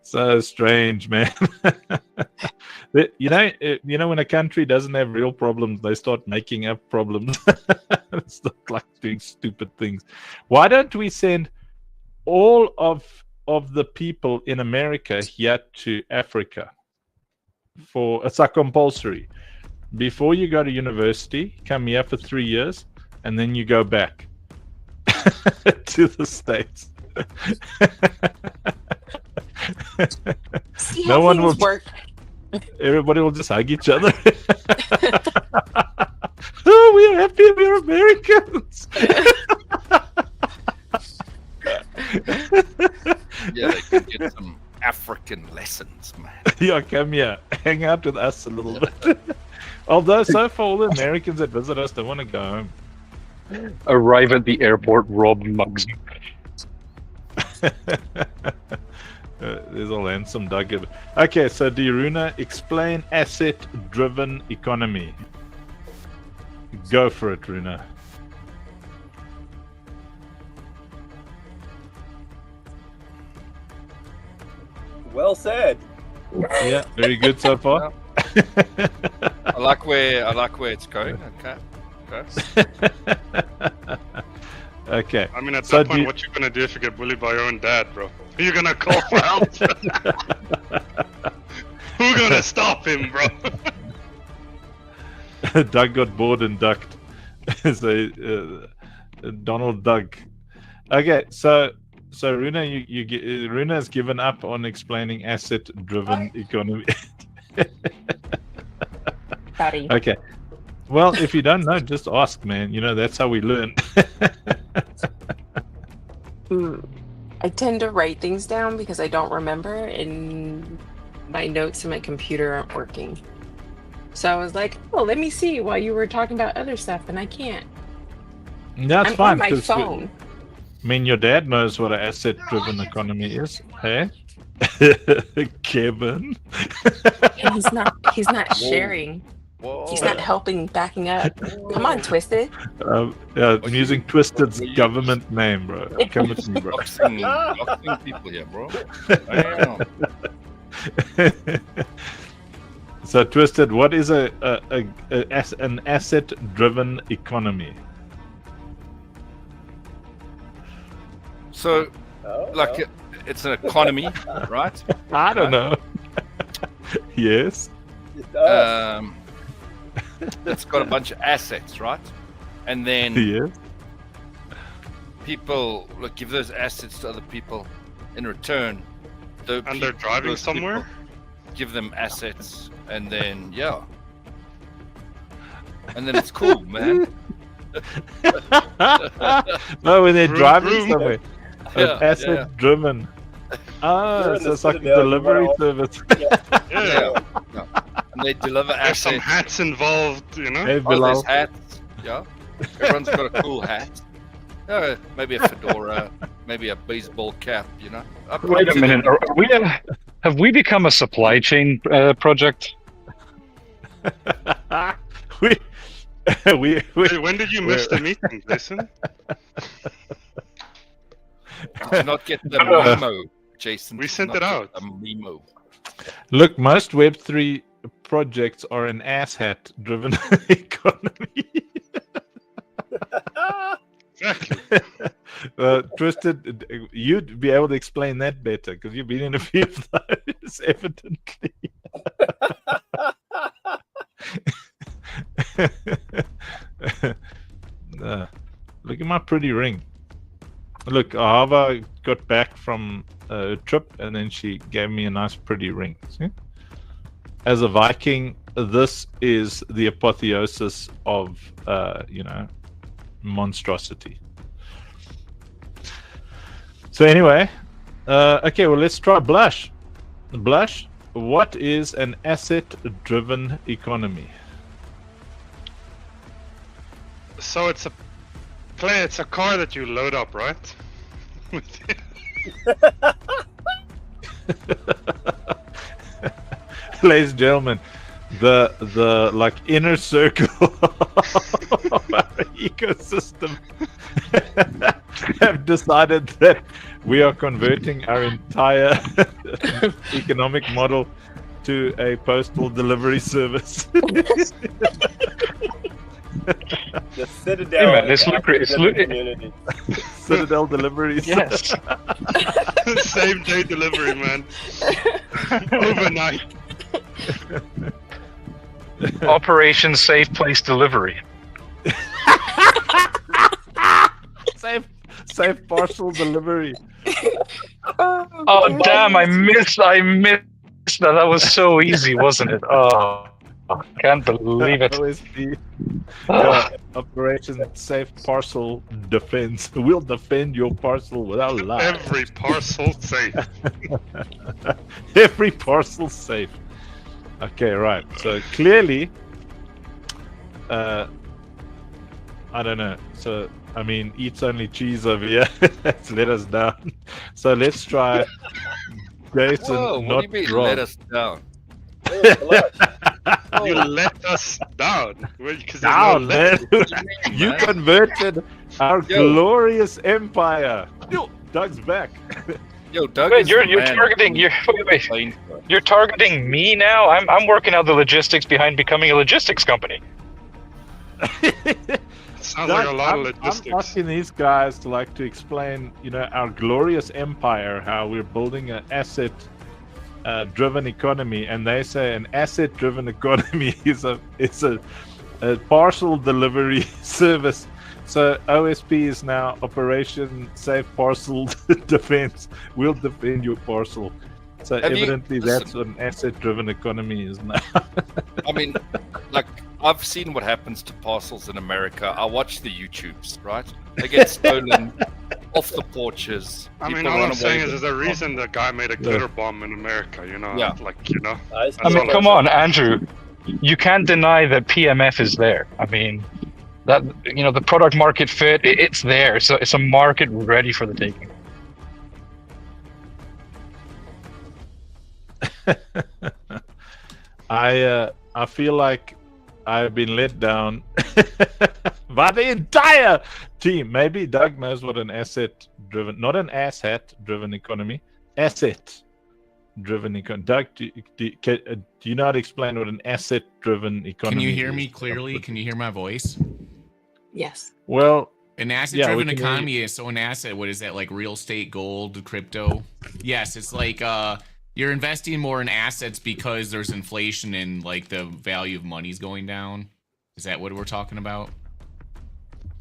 So strange, man. You know, when a country doesn't have real problems, they start making up problems. It's not like doing stupid things. Why don't we send all of the people in America here to Africa? It's like compulsory. Before you go to university, come here for 3 years, and then you go back to the States. See No how one things will- work. Everybody will just hug each other. Oh, we are happy we're Americans. Yeah, they can get some African lessons, man. Yeah, come here. Hang out with us a little bit. Although, so far, all the Americans that visit us don't want to go home. Arrive at the airport, rob mugs. There's all handsome Doug. Okay, so Diruna, explain asset-driven economy. Go for it, Runa. Well said. Yeah, very good so far. I like where it's going. Okay. Okay. I mean, at So that point, do- what you gonna do if you get bullied by your own dad, bro? Who you gonna call for help? Who gonna stop him, bro? Doug got bored and ducked. So Donald Doug. Okay, so Runa, Runa has given up on explaining asset-driven economy. Howdy. Okay. Well, if you don't know, just ask, man. You know, that's how we learn. I tend to write things down because I don't remember, and my notes in my computer aren't working. So I was like, oh, let me see while you were talking about other stuff, and I can't. That's I'm fine. on my 'cause phone. I mean, your dad knows what an asset-driven economy is, hey? Kevin. And he's not sharing. Whoa. He's not helping, backing up. Come on, Twisted. Yeah, I'm using Twisted's government name, bro. Come with me, bro. Boxing people here, bro. Damn. So, Twisted, what is an asset-driven economy? So, like, it's an economy, right? I don't know. Yes. It's got a bunch of assets, right? And then Yes. people give those assets to other people. In return, And they're driving those people somewhere? give them assets, and then and then it's cool, man. No, when they're Vroom, driving vroom. somewhere. Yeah, Asset-driven. Ah, You're in so the it's like a Citadel, you delivery wanna- service. Yeah. And they deliver There's some assets. hats involved, you know? Hey, Oh, there's Bilal. hats. Yeah. Everyone's got a cool hat. Maybe a fedora, maybe a baseball cap, you know? Wait a minute. Are we? Have we become a supply chain project? we, Hey, when did you miss the meeting, Jason? Did you not get the memo, Jason? We Did you sent not it get out. The memo. look, most Web3 projects are an asshat-driven economy. Exactly. Twisted, you'd be able to explain that better because you've been in a few of those, evidently. Look at my pretty ring. Look, Ahava got back from a trip and then she gave me a nice pretty ring. See? As a Viking, this is the apotheosis of, monstrosity. So anyway, okay, well, let's try Blush. Blush, what is an asset-driven economy? So it's a car that you load up, right? Ladies and gentlemen, the like inner circle of our ecosystem have decided that we are converting our entire economic model to a postal delivery service. The Citadel. Hey, man, it's community. Citadel deliveries. Yes. Same day delivery, man. Overnight. Operation Safe Place Delivery. Safe parcel delivery. Oh damn! I missed that. That was so easy, wasn't it? Oh, can't believe it. OSP. Yeah, Operation Safe Parcel Defense. We'll defend your parcel without lies. Every parcel safe. Every parcel safe. Okay, right. So clearly, I don't know. So I mean, eats only cheese over here. That's let us down. So let's try Jason. Whoa, not what do you mean Rob. let us down? You let us down. Because Down, there's no man. let. You man. converted our Yo. glorious empire. Yo, Doug's back. Yo, Doug Wait, is you're the man. targeting. Wait. You're targeting me now. I'm working out the logistics behind becoming a logistics company. Sounds like a lot of I'm logistics. asking these guys to like to explain, our glorious empire, how we're building an asset-driven economy, and they say an asset-driven economy is a parcel delivery service. So OSP is now Operation Safe Parcel Defense. We'll defend your parcel. So Have you- evidently, listen. that's what an asset-driven economy is now. I mean, like, I've seen what happens to parcels in America. I watch the YouTubes, right? They get stolen off the porches. I mean, People all run I'm saying away is with there's a them. reason the guy made a glitter bomb in America, Yeah. Like, I mean, come on, Andrew. you can't deny that PMF is there. I mean, that the product market fit, it's there. So it's a market ready for the taking. I feel like I've been let down by the entire team. Maybe Doug knows what an asset-driven, not an asshat-driven economy, asset-driven economy. Doug, do you know how to explain what an asset-driven economy is? Can you hear me clearly? Can you hear my voice? Yes. Well, an asset-driven economy is so an asset. What is that, like real estate, gold, crypto? Yes, it's like you're investing more in assets because there's inflation and like the value of money's going down. Is that what we're talking about?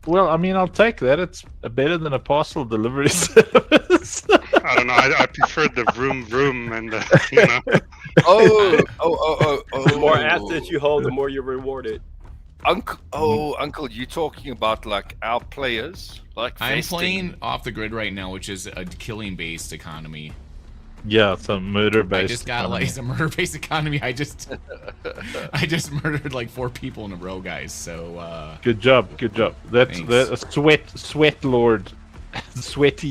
Well, I mean, I'll take that. It's better than a parcel delivery service. I don't know. I prefer the vroom and the, The more assets you hold, the more you're rewarded. Uncle, you talking about like our players? Like I'm vesting? playing off the grid right now, which is a killing-based economy. Yeah, it's a murder-based. I just got like it's a murder-based economy. I just murdered like 4 people in a row, guys. So good job. That's a sweat lord, sweat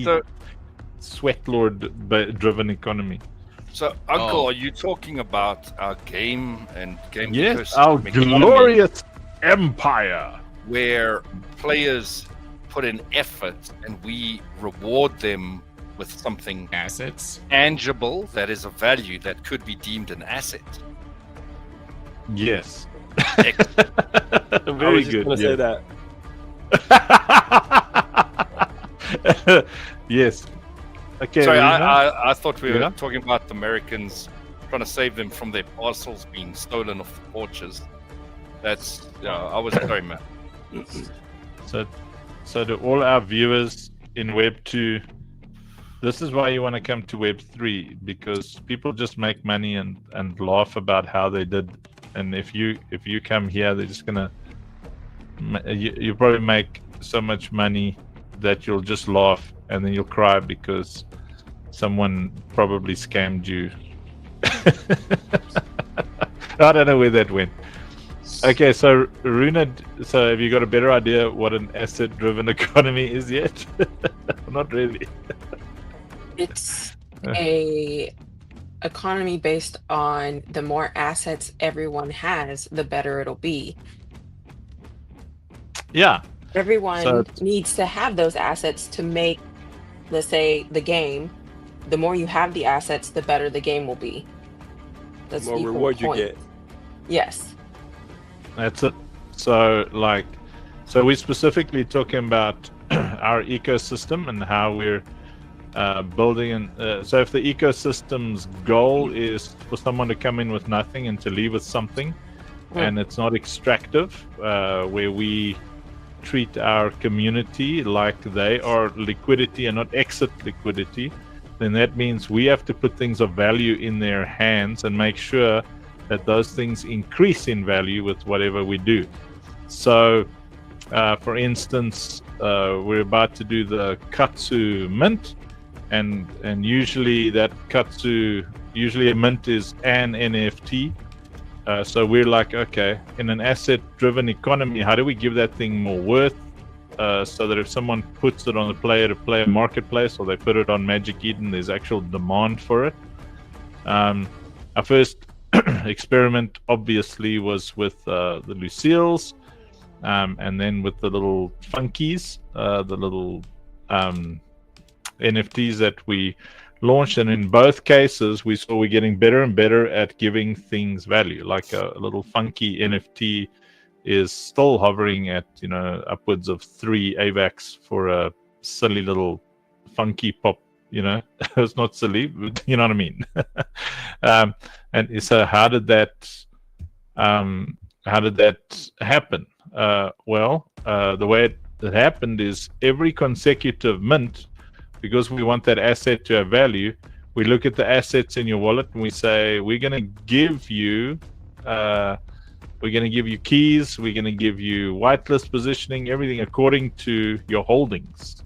lord driven economy. So, Uncle, are you talking about our game and game? Yes, our glorious empire, where players put in effort and we reward them with something tangible that is of value that could be deemed an asset. Yes. Very I was good. Just say that. Yes. Okay. Sorry, I thought we were talking about the Americans trying to save them from their parcels being stolen off the porches. That's I was sorry, man. So to all our viewers in Web 2, this is why you want to come to Web 3, because people just make money and laugh about how they did. And if you come here, they're just gonna you probably make so much money that you'll just laugh and then you'll cry because someone probably scammed you. I don't know where that went. Okay, so Runa, so have you got a better idea what an asset-driven economy is yet? Not really. It's a economy based on the more assets everyone has, the better it'll be. Yeah. Everyone needs to have those assets to make, let's say, the game. The more you have the assets, the better the game will be. That's the more the whole reward you point. get. Yes. That's it. So we're specifically talking about our ecosystem and how we're building. So if the ecosystem's goal is for someone to come in with nothing and to leave with something, and it's not extractive, where we treat our community like they are liquidity and not exit liquidity, then that means we have to put things of value in their hands and make sure that those things increase in value with whatever we do. So, for instance, we're about to do the Katsu mint, and usually that Katsu, usually a mint is an NFT. So we're like, okay, in an asset-driven economy, how do we give that thing more worth? So that if someone puts it on the player-to-player marketplace, or they put it on Magic Eden, there's actual demand for it. Our first experiment obviously was with the Lucille's, and then with the little funkies, the little NFTs that we launched, and in both cases we saw we're getting better and better at giving things value. Like a little funky NFT is still hovering at upwards of 3 AVAX for a silly little funky pop. It's not silly, but you know what I mean. And so how did that happen? Well, the way it happened is every consecutive mint, because we want that asset to have value, we look at the assets in your wallet and we say, we're going to give you keys, we're going to give you whitelist positioning, everything according to your holdings.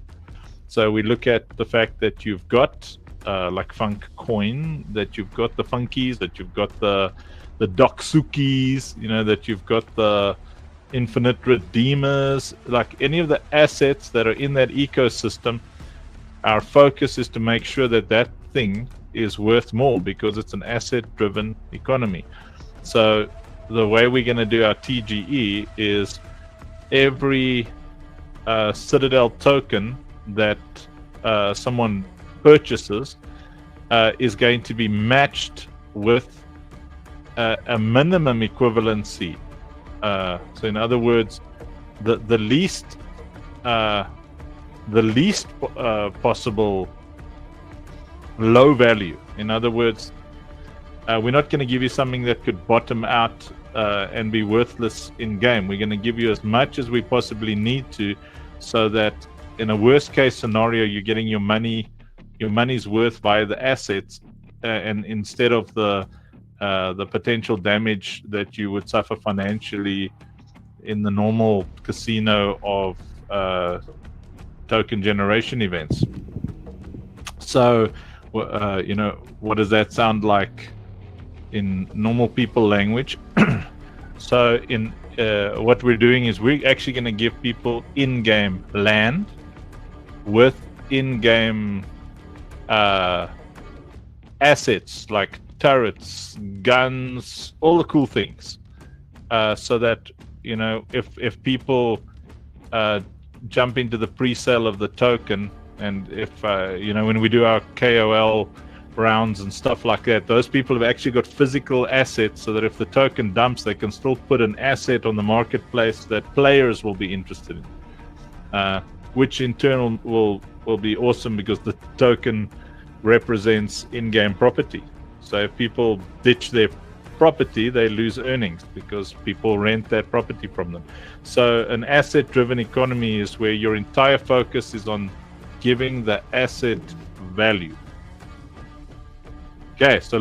So we look at the fact that you've got like Funk Coin, that you've got the funkies, that you've got the Doksukis, that you've got the infinite redeemers, like any of the assets that are in that ecosystem. Our focus is to make sure that that thing is worth more because it's an asset-driven economy. So the way we're going to do our TGE is every Citadel token that someone purchases is going to be matched with a minimum equivalency. So in other words, the least possible low value. In other words, we're not going to give you something that could bottom out and be worthless in game. We're going to give you as much as we possibly need to, so that in a worst case scenario, you're getting your money's worth via the assets, and instead of the potential damage that you would suffer financially in the normal casino of token generation events. So, what does that sound like in normal people language? So, in what we're doing is we're actually going to give people in-game land with in-game assets like turrets, guns, all the cool things, so that if people jump into the pre-sale of the token, and if when we do our KOL rounds and stuff like that, those people have actually got physical assets, so that if the token dumps, they can still put an asset on the marketplace that players will be interested in, which in turn will be awesome because the token represents in-game property. So if people ditch their property, they lose earnings because people rent that property from them. So an asset-driven economy is where your entire focus is on giving the asset value. Okay, so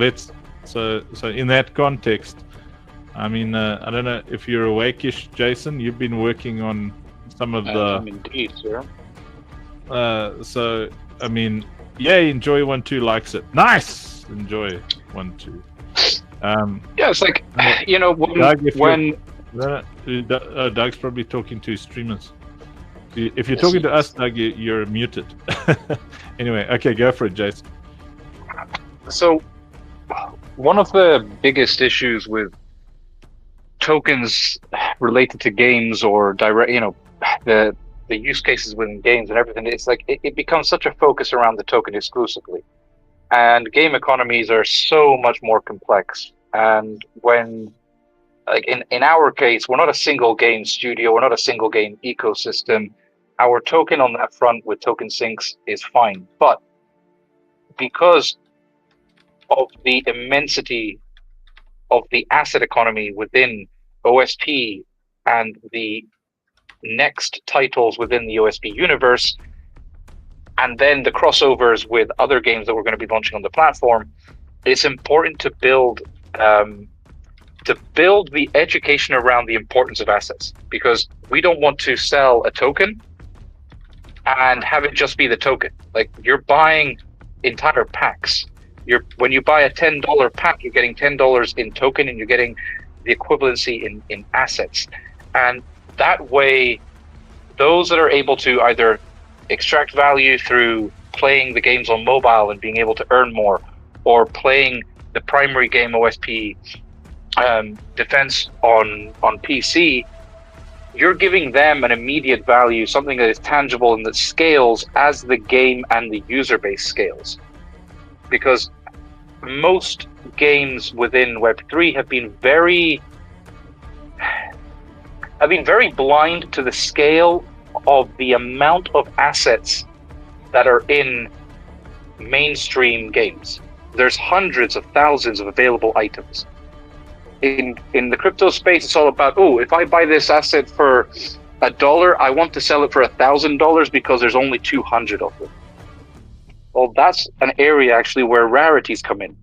in that context, I mean, I don't know if you're awake-ish, Jason. You've been working on some of the. Indeed, sir. So I mean, yeah, Enjoy 1-2 likes it. Nice, Enjoy 1-2. Yeah, it's like Doug, Doug's probably talking to his streamers. If you're talking to us, Doug, you're muted. Anyway, okay, go for it, Jason. So, one of the biggest issues with tokens related to games or direct, the use cases within games and everything, it's like it becomes such a focus around the token exclusively. And game economies are so much more complex. And when, like in our case, we're not a single game studio, we're not a single game ecosystem. Our token on that front with token sinks is fine. But because of the immensity of the asset economy within OSP and the next titles within the OSP universe, and then the crossovers with other games that we're going to be launching on the platform, it's important to build the education around the importance of assets, because we don't want to sell a token and have it just be the token. Like, you're buying entire packs. When you buy a $10 pack, you're getting $10 in token, and you're getting the equivalency in assets. And that way, those that are able to either extract value through playing the games on mobile and being able to earn more, or playing the primary game OSP Defense on PC, you're giving them an immediate value, something that is tangible and that scales as the game and the user base scales. Because most games within Web3 have been very blind to the scale of the amount of assets that are in mainstream games. There's hundreds of thousands of available items. In the crypto space, it's all about, if I buy this asset for $1, I want to sell it for $1,000 because there's only 200 of them. Well, that's an area actually where rarities come in.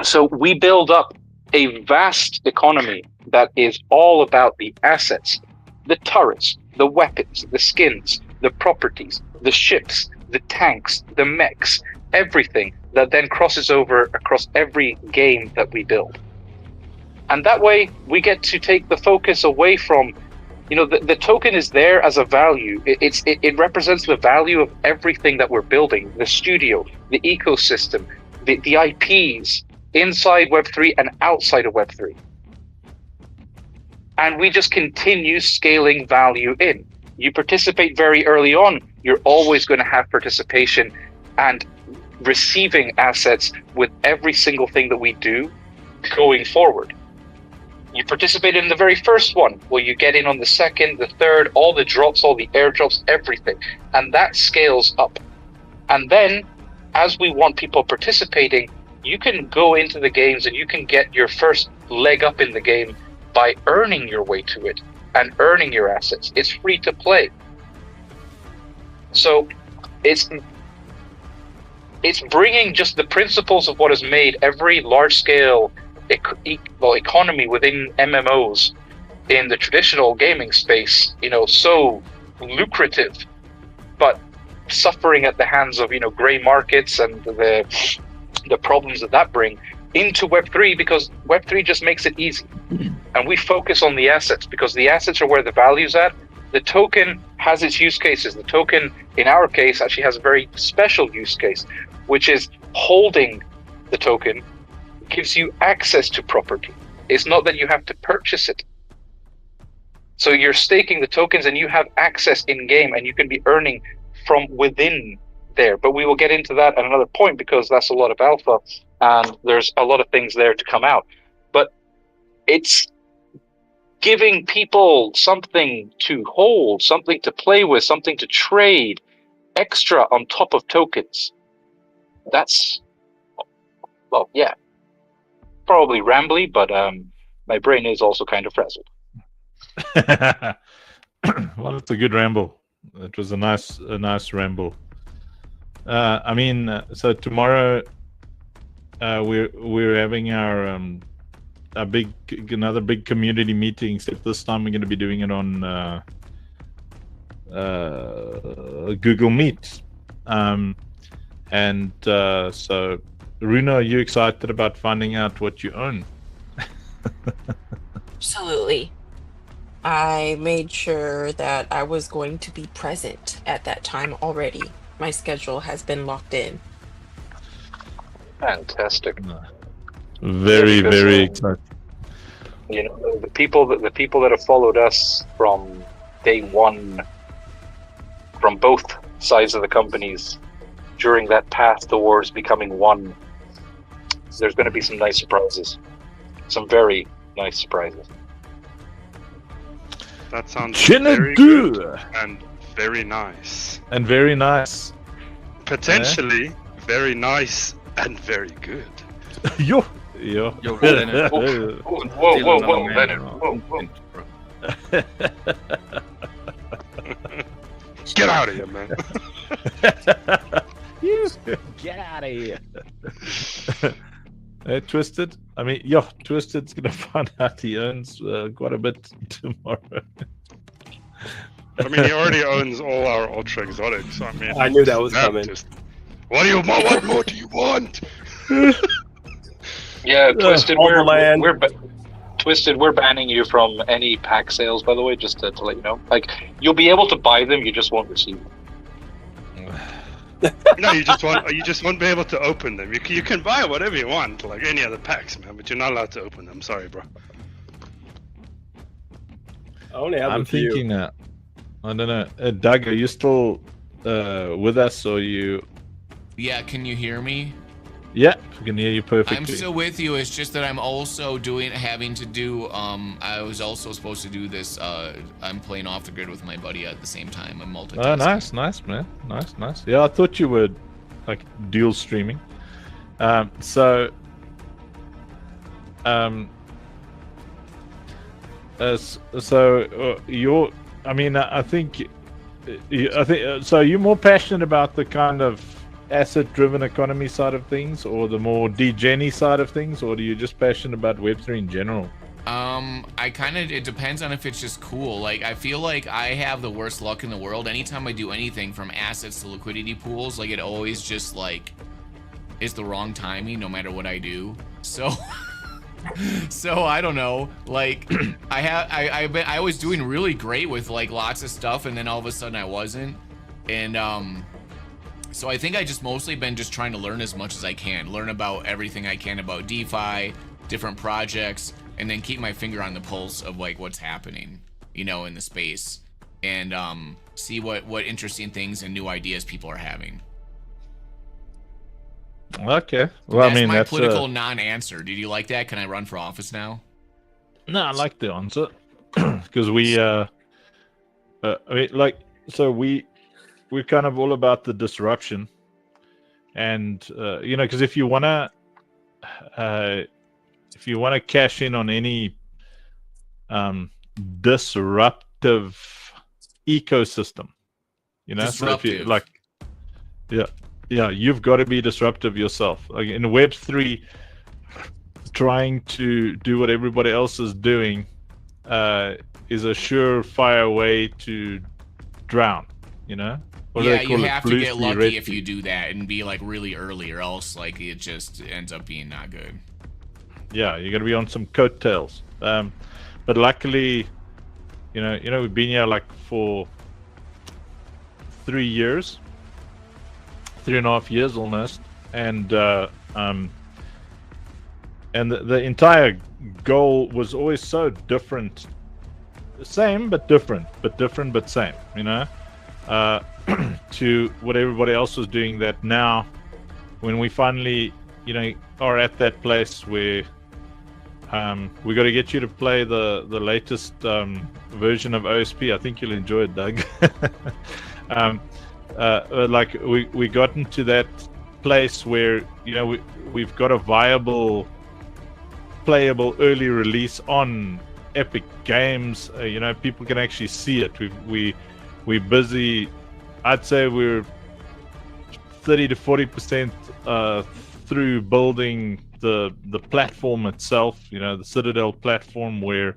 So we build up a vast economy that is all about the assets, the turrets, the weapons, the skins, the properties, the ships, the tanks, the mechs, everything that then crosses over across every game that we build. And that way we get to take the focus away from, the token is there as a value. It represents the value of everything that we're building, the studio, the ecosystem, the IPs inside Web3 and outside of Web3. And we just continue scaling value in. You participate very early on, you're always going to have participation and receiving assets with every single thing that we do going forward. You participate in the very first one, well, you get in on the second, the third, all the drops, all the airdrops, everything. And that scales up. And then, as we want people participating, you can go into the games and you can get your first leg up in the game by earning your way to it and earning your assets. It's free to play. So it's bringing just the principles of what has made every large-scale economy within MMOs in the traditional gaming space, so lucrative, but suffering at the hands of, gray markets and the problems that bring into Web3, because Web3 just makes it easy. And we focus on the assets because the assets are where the value's at. The token has its use cases. The token, in our case, actually has a very special use case, which is holding the token gives you access to property. It's not that you have to purchase it. So you're staking the tokens and you have access in game and you can be earning from within there. But we will get into that at another point because that's a lot of alpha and there's a lot of things there to come out. But it's giving people something to hold, something to play with, something to trade extra on top of tokens. That's, well, yeah, probably rambly, but my brain is also kind of frazzled. Well, it's a good ramble. It was a nice ramble. So tomorrow we're having our another big community meeting. Except this time we're going to be doing it on Google Meet. So, Runa, are you excited about finding out what you own? Absolutely. I made sure that I was going to be present at that time already. My schedule has been locked in. Fantastic. Very, very excited. The people that have followed us from day one, from both sides of the companies, during that path towards becoming one, there's going to be some nice surprises. Some very nice surprises. That sounds very good and very nice. And very nice. Potentially very nice and very good. Yo, Leonard. Whoa, Leonard. Whoa. Get out of here, man. You get out of here. Twisted. Twisted's gonna find out he owns quite a bit tomorrow. I mean, he already owns all our ultra exotics. So I knew that was coming. What do you want? What more do you want? Yeah, Twisted. Twisted. We're banning you from any pack sales. By the way, just to let you know. Like, you'll be able to buy them, you just won't receive them. No, you just won't be able to open them. You can buy whatever you want, like any other packs, man, but you're not allowed to open them. Sorry, bro. I only have I'm thinking that. I don't know. Doug, are you still with us, or you? Yeah, can you hear me? Yeah, I can hear you perfectly. I'm still with you. It's just that I'm also having to do. I was also supposed to do this. I'm playing off the grid with my buddy at the same time. I'm multitasking. Oh, nice, man. Nice. Yeah, I thought you were like dual streaming. I think so. You're more passionate about the kind of asset-driven economy side of things, or the more degen-y side of things, or are you just passionate about Web3 in general? It depends on if it's just cool. Like, I feel like I have the worst luck in the world. Anytime I do anything from assets to liquidity pools, like, it always just, like, is the wrong timing no matter what I do. So, So I don't know. Like I was doing really great with like lots of stuff, and then all of a sudden I wasn't. And so I think I just mostly been just trying to learn as much as I can, learn about everything I can about DeFi, different projects, and then keep my finger on the pulse of like what's happening, you know, in the space, and see what interesting things and new ideas people are having. Okay. Well, That's I mean, my that's political non-answer. Did you like that? Can I run for office now? No, I like the answer because I mean, like, so we're kind of all about the disruption, and you know, because if you wanna cash in on any disruptive ecosystem, you know, so if you like, yeah, you've got to be disruptive yourself. Like in Web3, trying to do what everybody else is doing is a surefire way to drown, you know? Yeah, you have to get lucky if you do that and be like really early, or else like it just ends up being not good. Yeah, you're gonna be on some coattails. But luckily, you know, we've been here like for 3 years, 3.5 years almost, and the entire goal was always so different, same but different, but same, you know, to what everybody else was doing. That now, when we finally, you know, are at that place where we got to get you to play the latest version of OSP. I think you'll enjoy it, Doug. Like we got into that place where, you know, we've got a viable, playable early release on Epic Games. You know, people can actually see it. We're busy. I'd say we're 30 to 40% through building the platform itself. You know, the Citadel platform, where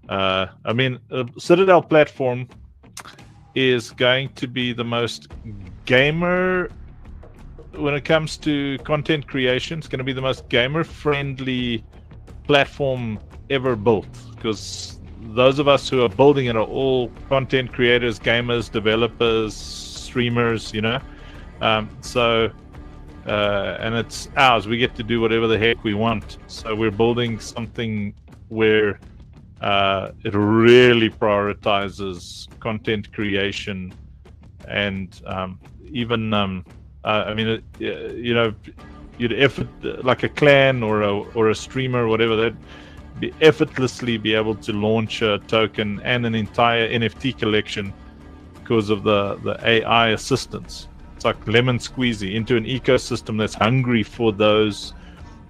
I mean, Citadel platform is going to be the most gamer when it comes to content creation. It's going to be the most gamer friendly platform ever built, because those of us who are building it are all content creators, gamers, developers, streamers, you know. And it's ours. We get to do whatever the heck we want. So we're building something where it really prioritizes content creation, and even I mean, you know, you'd effort like a clan or a streamer or whatever, that effortlessly be able to launch a token and an entire NFT collection because of the AI assistance. It's like lemon squeezy into an ecosystem that's hungry for those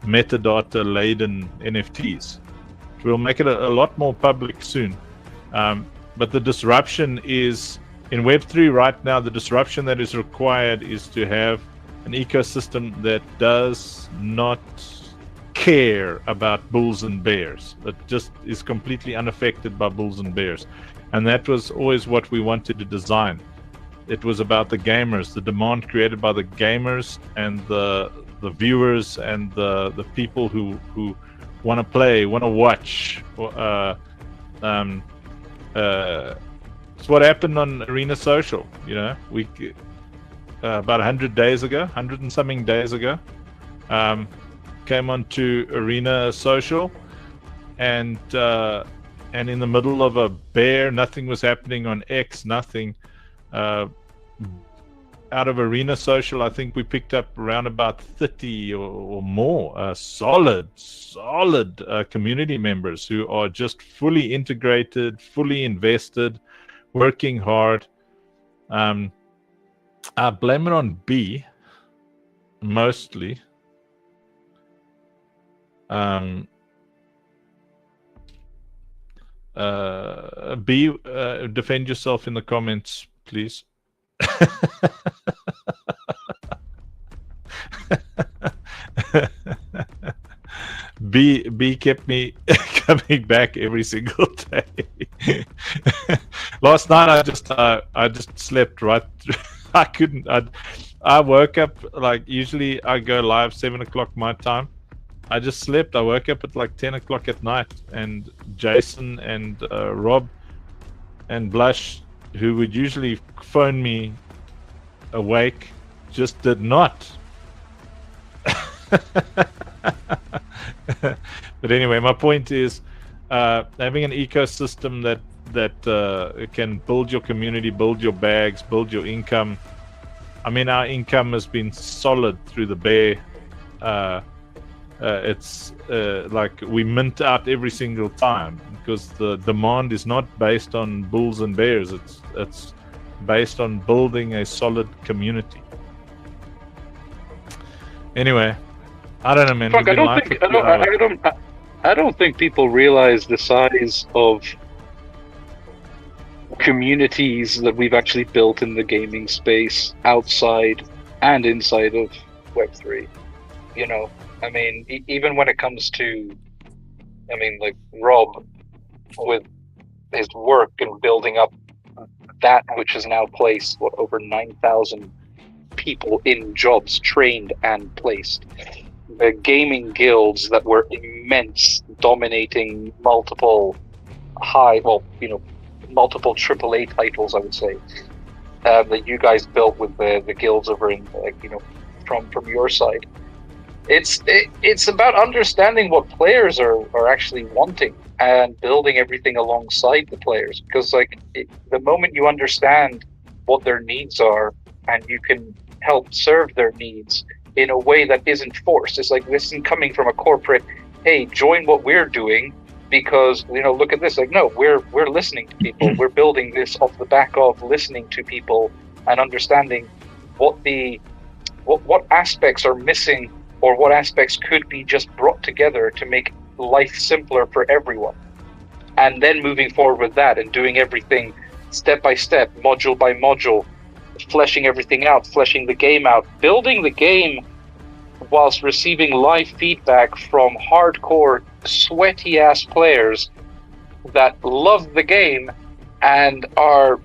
metadata laden NFTs. We'll make it a lot more public soon. But the disruption is in Web3 right now. The disruption that is required is to have an ecosystem that does not care about bulls and bears. That just is completely unaffected by bulls and bears. And that was always what we wanted to design. It was about the gamers, the demand created by the gamers and the viewers and the people who want to play, want to watch. It's what happened on Arena Social. You know, we about 100 days ago, 100 and something days ago, came onto Arena Social, and in the middle of a bear, nothing was happening on X, nothing. Out of Arena Social, I think we picked up around about 30 or more solid community members who are just fully integrated, fully invested, working hard. I blame it on B mostly. B, defend yourself in the comments, please. B kept me coming back every single day. Last night I just slept right through. I couldn't. I woke up, like, usually I go live 7 o'clock my time, I just slept. I woke up at like 10 o'clock at night, and Jason and Rob and Blush, who would usually phone me awake, just did not. But anyway, my point is having an ecosystem that can build your community, build your bags, build your income. I mean, our income has been solid through the bear. It's like we mint out every single time because the demand is not based on bulls and bears. It's based on building a solid community. Anyway, I don't know, man. Fuck, I don't think people realize the size of communities that we've actually built in the gaming space outside and inside of Web3. You know, I mean, even when it comes to, I mean, like Rob with his work and building up that which is now placed, what, over 9,000 people in jobs, trained and placed. The gaming guilds that were immense, dominating multiple multiple AAA titles, I would say, that you guys built with the guilds over in, from your side. It's about understanding what players are actually wanting and building everything alongside the players. Because the moment you understand what their needs are and you can help serve their needs in a way that isn't forced. It's like, this isn't coming from a corporate, hey, join what we're doing because, look at this. Like, no, we're listening to people. We're building this off the back of listening to people and understanding what aspects are missing or what aspects could be just brought together to make life simpler for everyone. And then moving forward with that and doing everything step by step, module by module, fleshing everything out, fleshing the game out, building the game whilst receiving live feedback from hardcore, sweaty-ass players that love the game and are,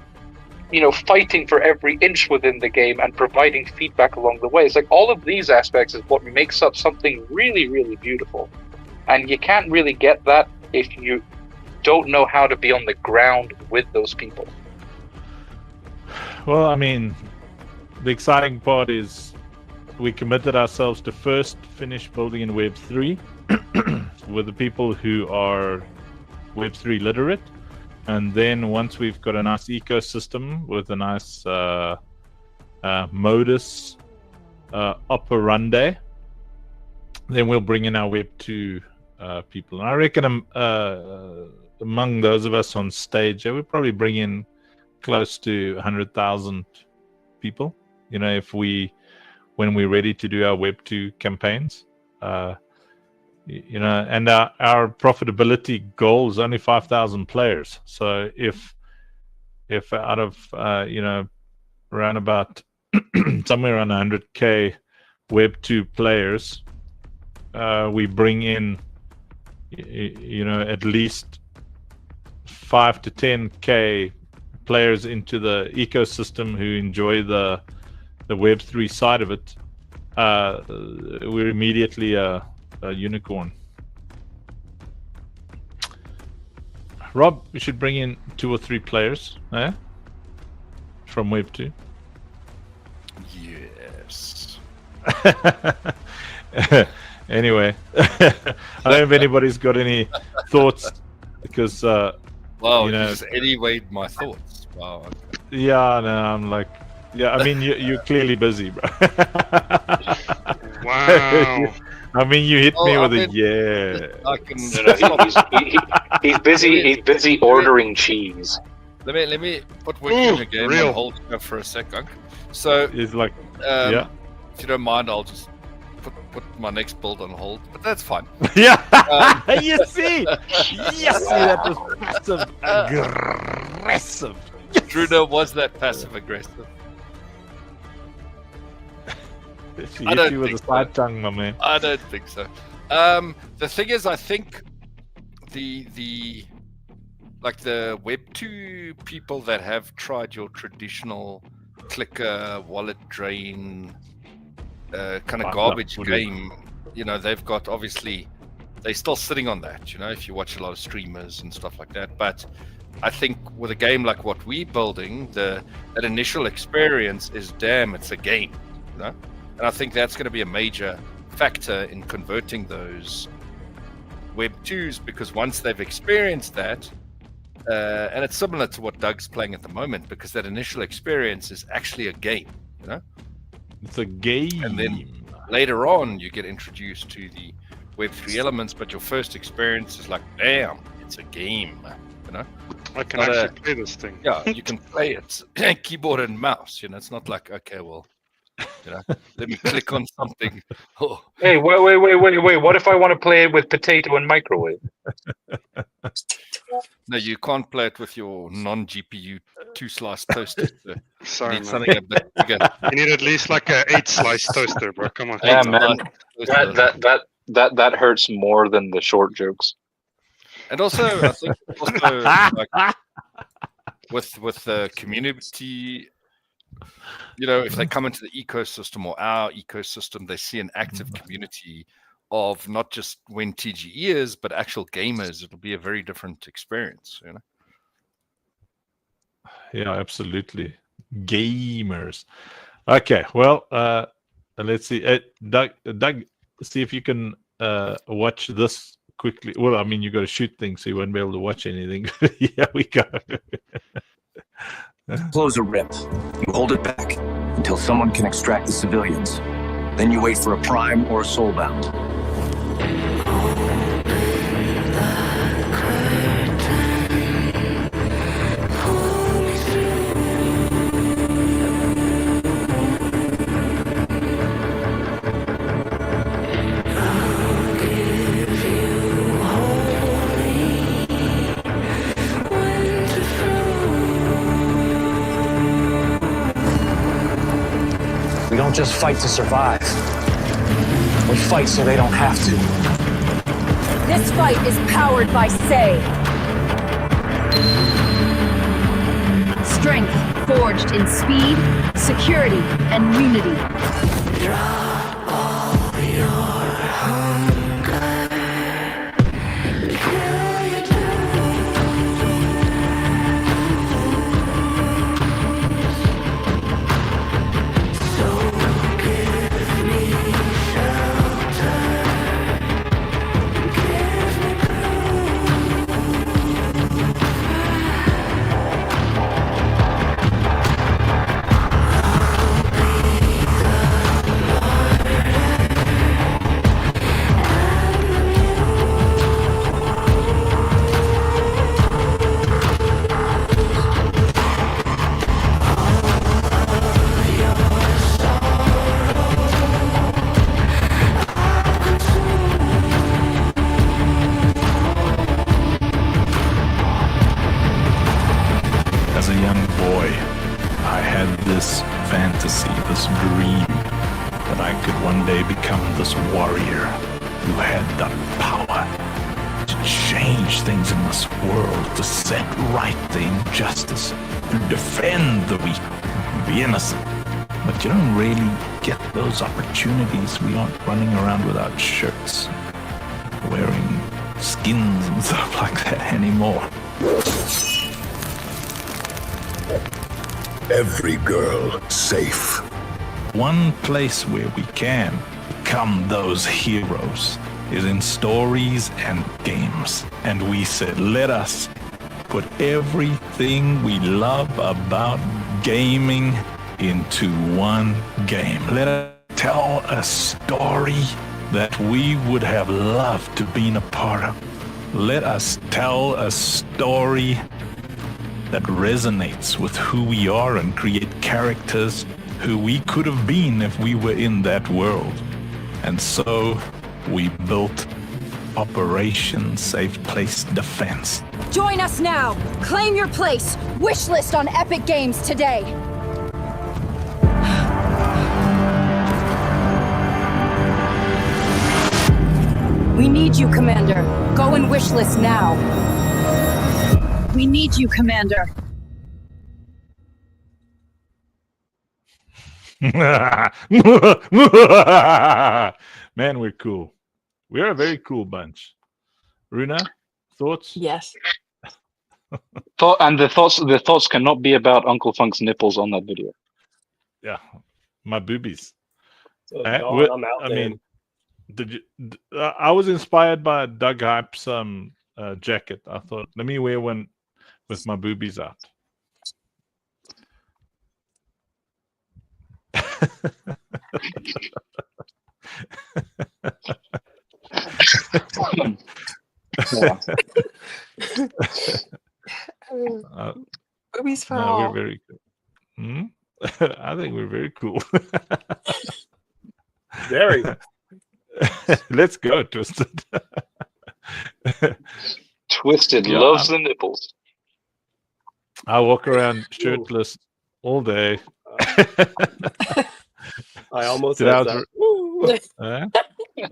fighting for every inch within the game and providing feedback along the way. It's like all of these aspects is what makes up something really, really beautiful. And you can't really get that if you don't know how to be on the ground with those people. Well, I mean, the exciting part is we committed ourselves to first finish building in Web3 with the people who are Web3 literate. And then once we've got a nice ecosystem with a nice modus operandi, then we'll bring in our Web2 people. And I reckon among those of us on stage, we'll probably bring in close to 100,000 people, when we're ready to do our Web2 campaigns, and our profitability goal is only 5,000 players. So if out of, around about somewhere around 100K Web2 players, we bring in, at least 5 to 10K players into the ecosystem who enjoy the Web3 side of it, we're immediately a unicorn. Rob, we should bring in 2 or 3 players, from Web2. Yes. Anyway, I don't know if anybody's got any thoughts, because you just anywayed my thoughts. Wow. Yeah, no, I'm like, I mean, you're clearly busy, bro. Wow. I mean, you hit me with a I can. He's busy. He's busy ordering cheese. Let me put working again on hold for a second. So it's like, if you don't mind, I'll just put my next build on hold. But that's fine. Yeah. You see, that was passive aggressive. Yes. Druno, was that passive aggressive? She hit you with a side tongue, my man. I don't think so. The thing is, I think the Web2 people that have tried your traditional clicker, wallet drain, kind of garbage game they've got obviously they're still sitting on that. If you watch a lot of streamers and stuff like that, but I think with a game like what we're building, that initial experience is it's a game, and I think that's going to be a major factor in converting those Web 2s, because once they've experienced that, and it's similar to what Doug's playing at the moment, because that initial experience is actually a game, It's a game. And then later on, you get introduced to the Web 3 elements, but your first experience is like, damn, it's a game, I can actually play this thing. Yeah, you can play it, keyboard and mouse. It's not like, okay, well, let me click on something. Oh. Hey, wait! What if I want to play it with potato and microwave? No, you can't play it with your non-GPU 2-slice toaster. So Sorry, you need man. something a bit bigger. You need at least like a 8-slice toaster, bro. Come on. Yeah, man. That hurts more than the short jokes. And also, I think like, with the community, if they come into the ecosystem or our ecosystem, they see an active community of not just when TGE is, but actual gamers. It'll be a very different experience, Yeah, absolutely. Gamers. Okay, well, let's see. Doug, see if you can watch this quickly. Well, I mean, you got to shoot things, so you won't be able to watch anything. Yeah, we go. Close a rip. You hold it back until someone can extract the civilians. Then you wait for a prime or a soulbound. We don't just fight to survive. We fight so they don't have to. This fight is powered by Say. Strength forged in speed, security, and unity. As a young boy, I had this fantasy, this dream, that I could one day become this warrior who had the power to change things in this world, to set right the injustice, to defend the weak, the innocent. But you don't really get those opportunities. We aren't running around without shirts, wearing skins and stuff like that anymore. Every girl safe. One place where we can become those heroes is in stories and games. And we said, let us put everything we love about gaming into one game. Let us tell a story that we would have loved to be a part of. Let us tell a story that resonates with who we are and create characters who we could have been if we were in that world. And so we built Operation Safe Place Defense. Join us now. Claim your place. Wishlist on Epic Games today. We need you, Commander. Go and wishlist now. We need you, Commander. Man, we're cool. We're a very cool bunch. Runa, thoughts? Yes. And the thoughts cannot be about Uncle Funk's nipples on that video. Yeah, my boobies. So, Eh, Dawn, what- I'm out. I then. mean, I was inspired by Doug Hype's jacket. I thought, let me wear one with my boobies out. Boobies for No, all. we're very good. Hmm? I think we're very cool. Very. Let's go, Twisted. Twisted Yeah, loves the nipples. I walk around shirtless all day. I almost Get said out that. Eh?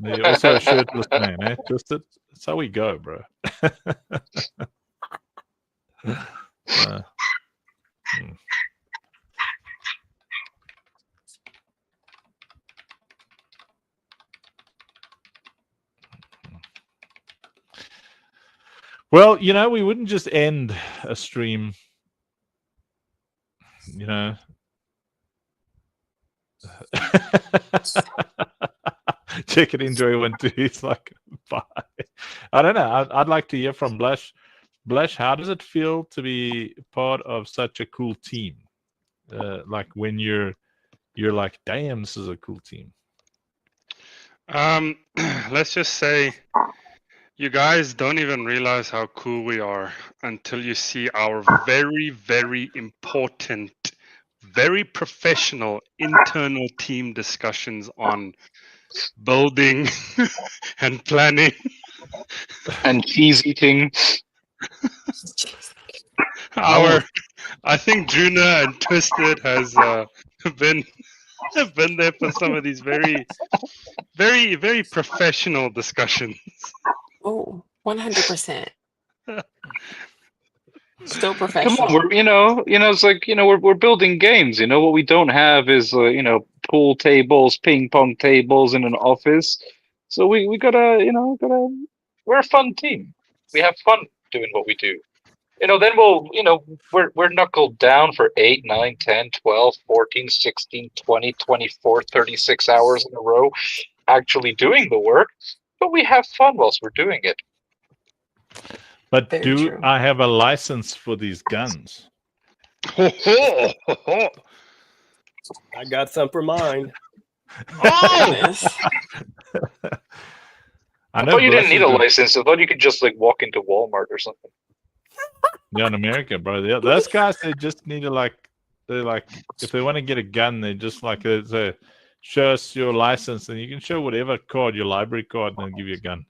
You're also a shirtless man, eh? Twisted. That's how we go, bro. Well, we wouldn't just end a stream, Check it, enjoy one too. He's like, bye. I don't know. I'd like to hear from Blush. Blush, how does it feel to be part of such a cool team? Like when you're like, damn, this is a cool team. Let's just say you guys don't even realize how cool we are until you see our very, very important, very professional internal team discussions on building and planning and cheese eating. I think Juna and Twisted has been there for some of these very, very, very professional discussions. Oh, 100%. Still professional. Come on, it's like we're building games. What we don't have is pool tables, ping pong tables in an office. So we gotta We're a fun team. We have fun doing what we do. Then we're knuckled down for 8, 9, 10, 12, 14, 16, 20, 24, 36 hours in a row actually doing the work, but we have fun whilst we're doing it. But Very do true. I have a license for these guns? I got some for mine. Goodness. I thought you didn't need a license. I thought you could just walk into Walmart or something. Yeah, in America, bro. Those guys, they just need to they're like, if they want to get a gun, they just say, show us your license, and you can show whatever card, your library card, and they'll give you a gun.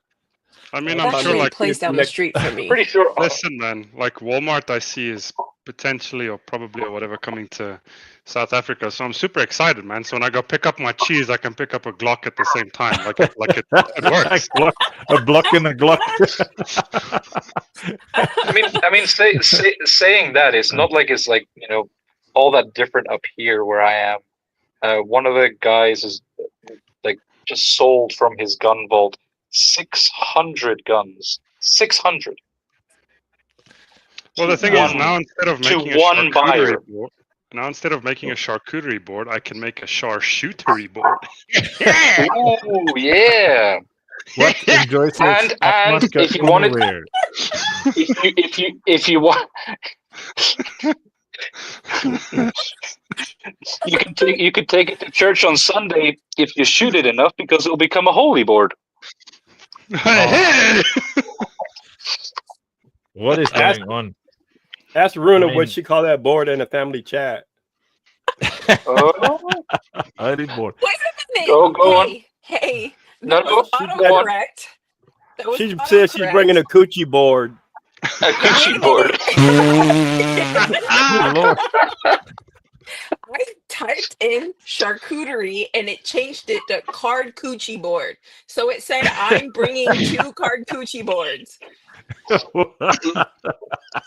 I mean, That's I'm sure a place down the street for me. Pretty sure. Listen, man, Walmart I see is potentially or probably or whatever coming to South Africa. So I'm super excited, man. So when I go pick up my cheese, I can pick up a Glock at the same time. It works. A block and a Glock. I mean, saying that, it's not like it's all that different up here where I am. One of the guys is just sold from his gun vault 600 guns. 600. Well, the thing is, now instead of making a one buyer. board, instead of making a charcuterie board, I can make a charcuterie board. Ooh, yeah. What enjoy and if you wanted, if you want, you could take it to church on Sunday if you shoot it enough, because it'll become a holy board. Oh. What is going on? Ask Runa what she call that board in a family chat. I did board. Wait a minute. Go on. Hey. No, autocorrect. She said she's bringing a coochie board. A coochie board. I typed in charcuterie and it changed it to card coochie board. So it said I'm bringing 2 card coochie boards.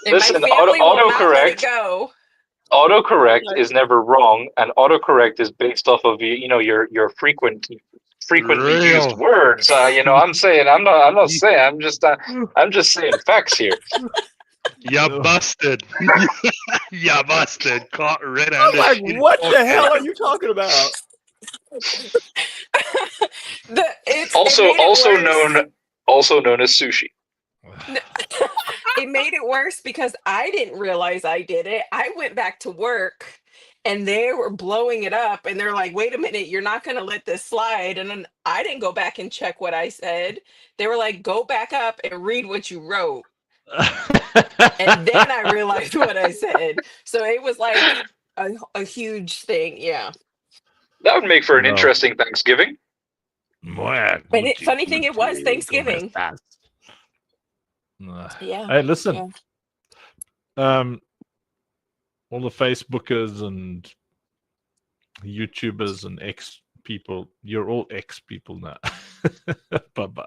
Listen, autocorrect. Autocorrect is never wrong, and autocorrect is based off of your frequent frequently used words. I'm saying I'm not saying. I'm just saying facts here. You busted. You busted. Caught red-handed. Like, what the hell are you talking about? Also known as sushi. It made it worse because I didn't realize I did it. I went back to work and they were blowing it up and they're like, wait a minute, you're not going to let this slide. And then I didn't go back and check what I said. They were like, go back up and read what you wrote. And then I realized what I said. So it was like a huge thing. Yeah. That would make for an interesting Thanksgiving. But funny thing, it was Thanksgiving. Yeah. Hey, listen. Yeah. All the Facebookers and YouTubers and X people, you're all X people now. Bye-bye.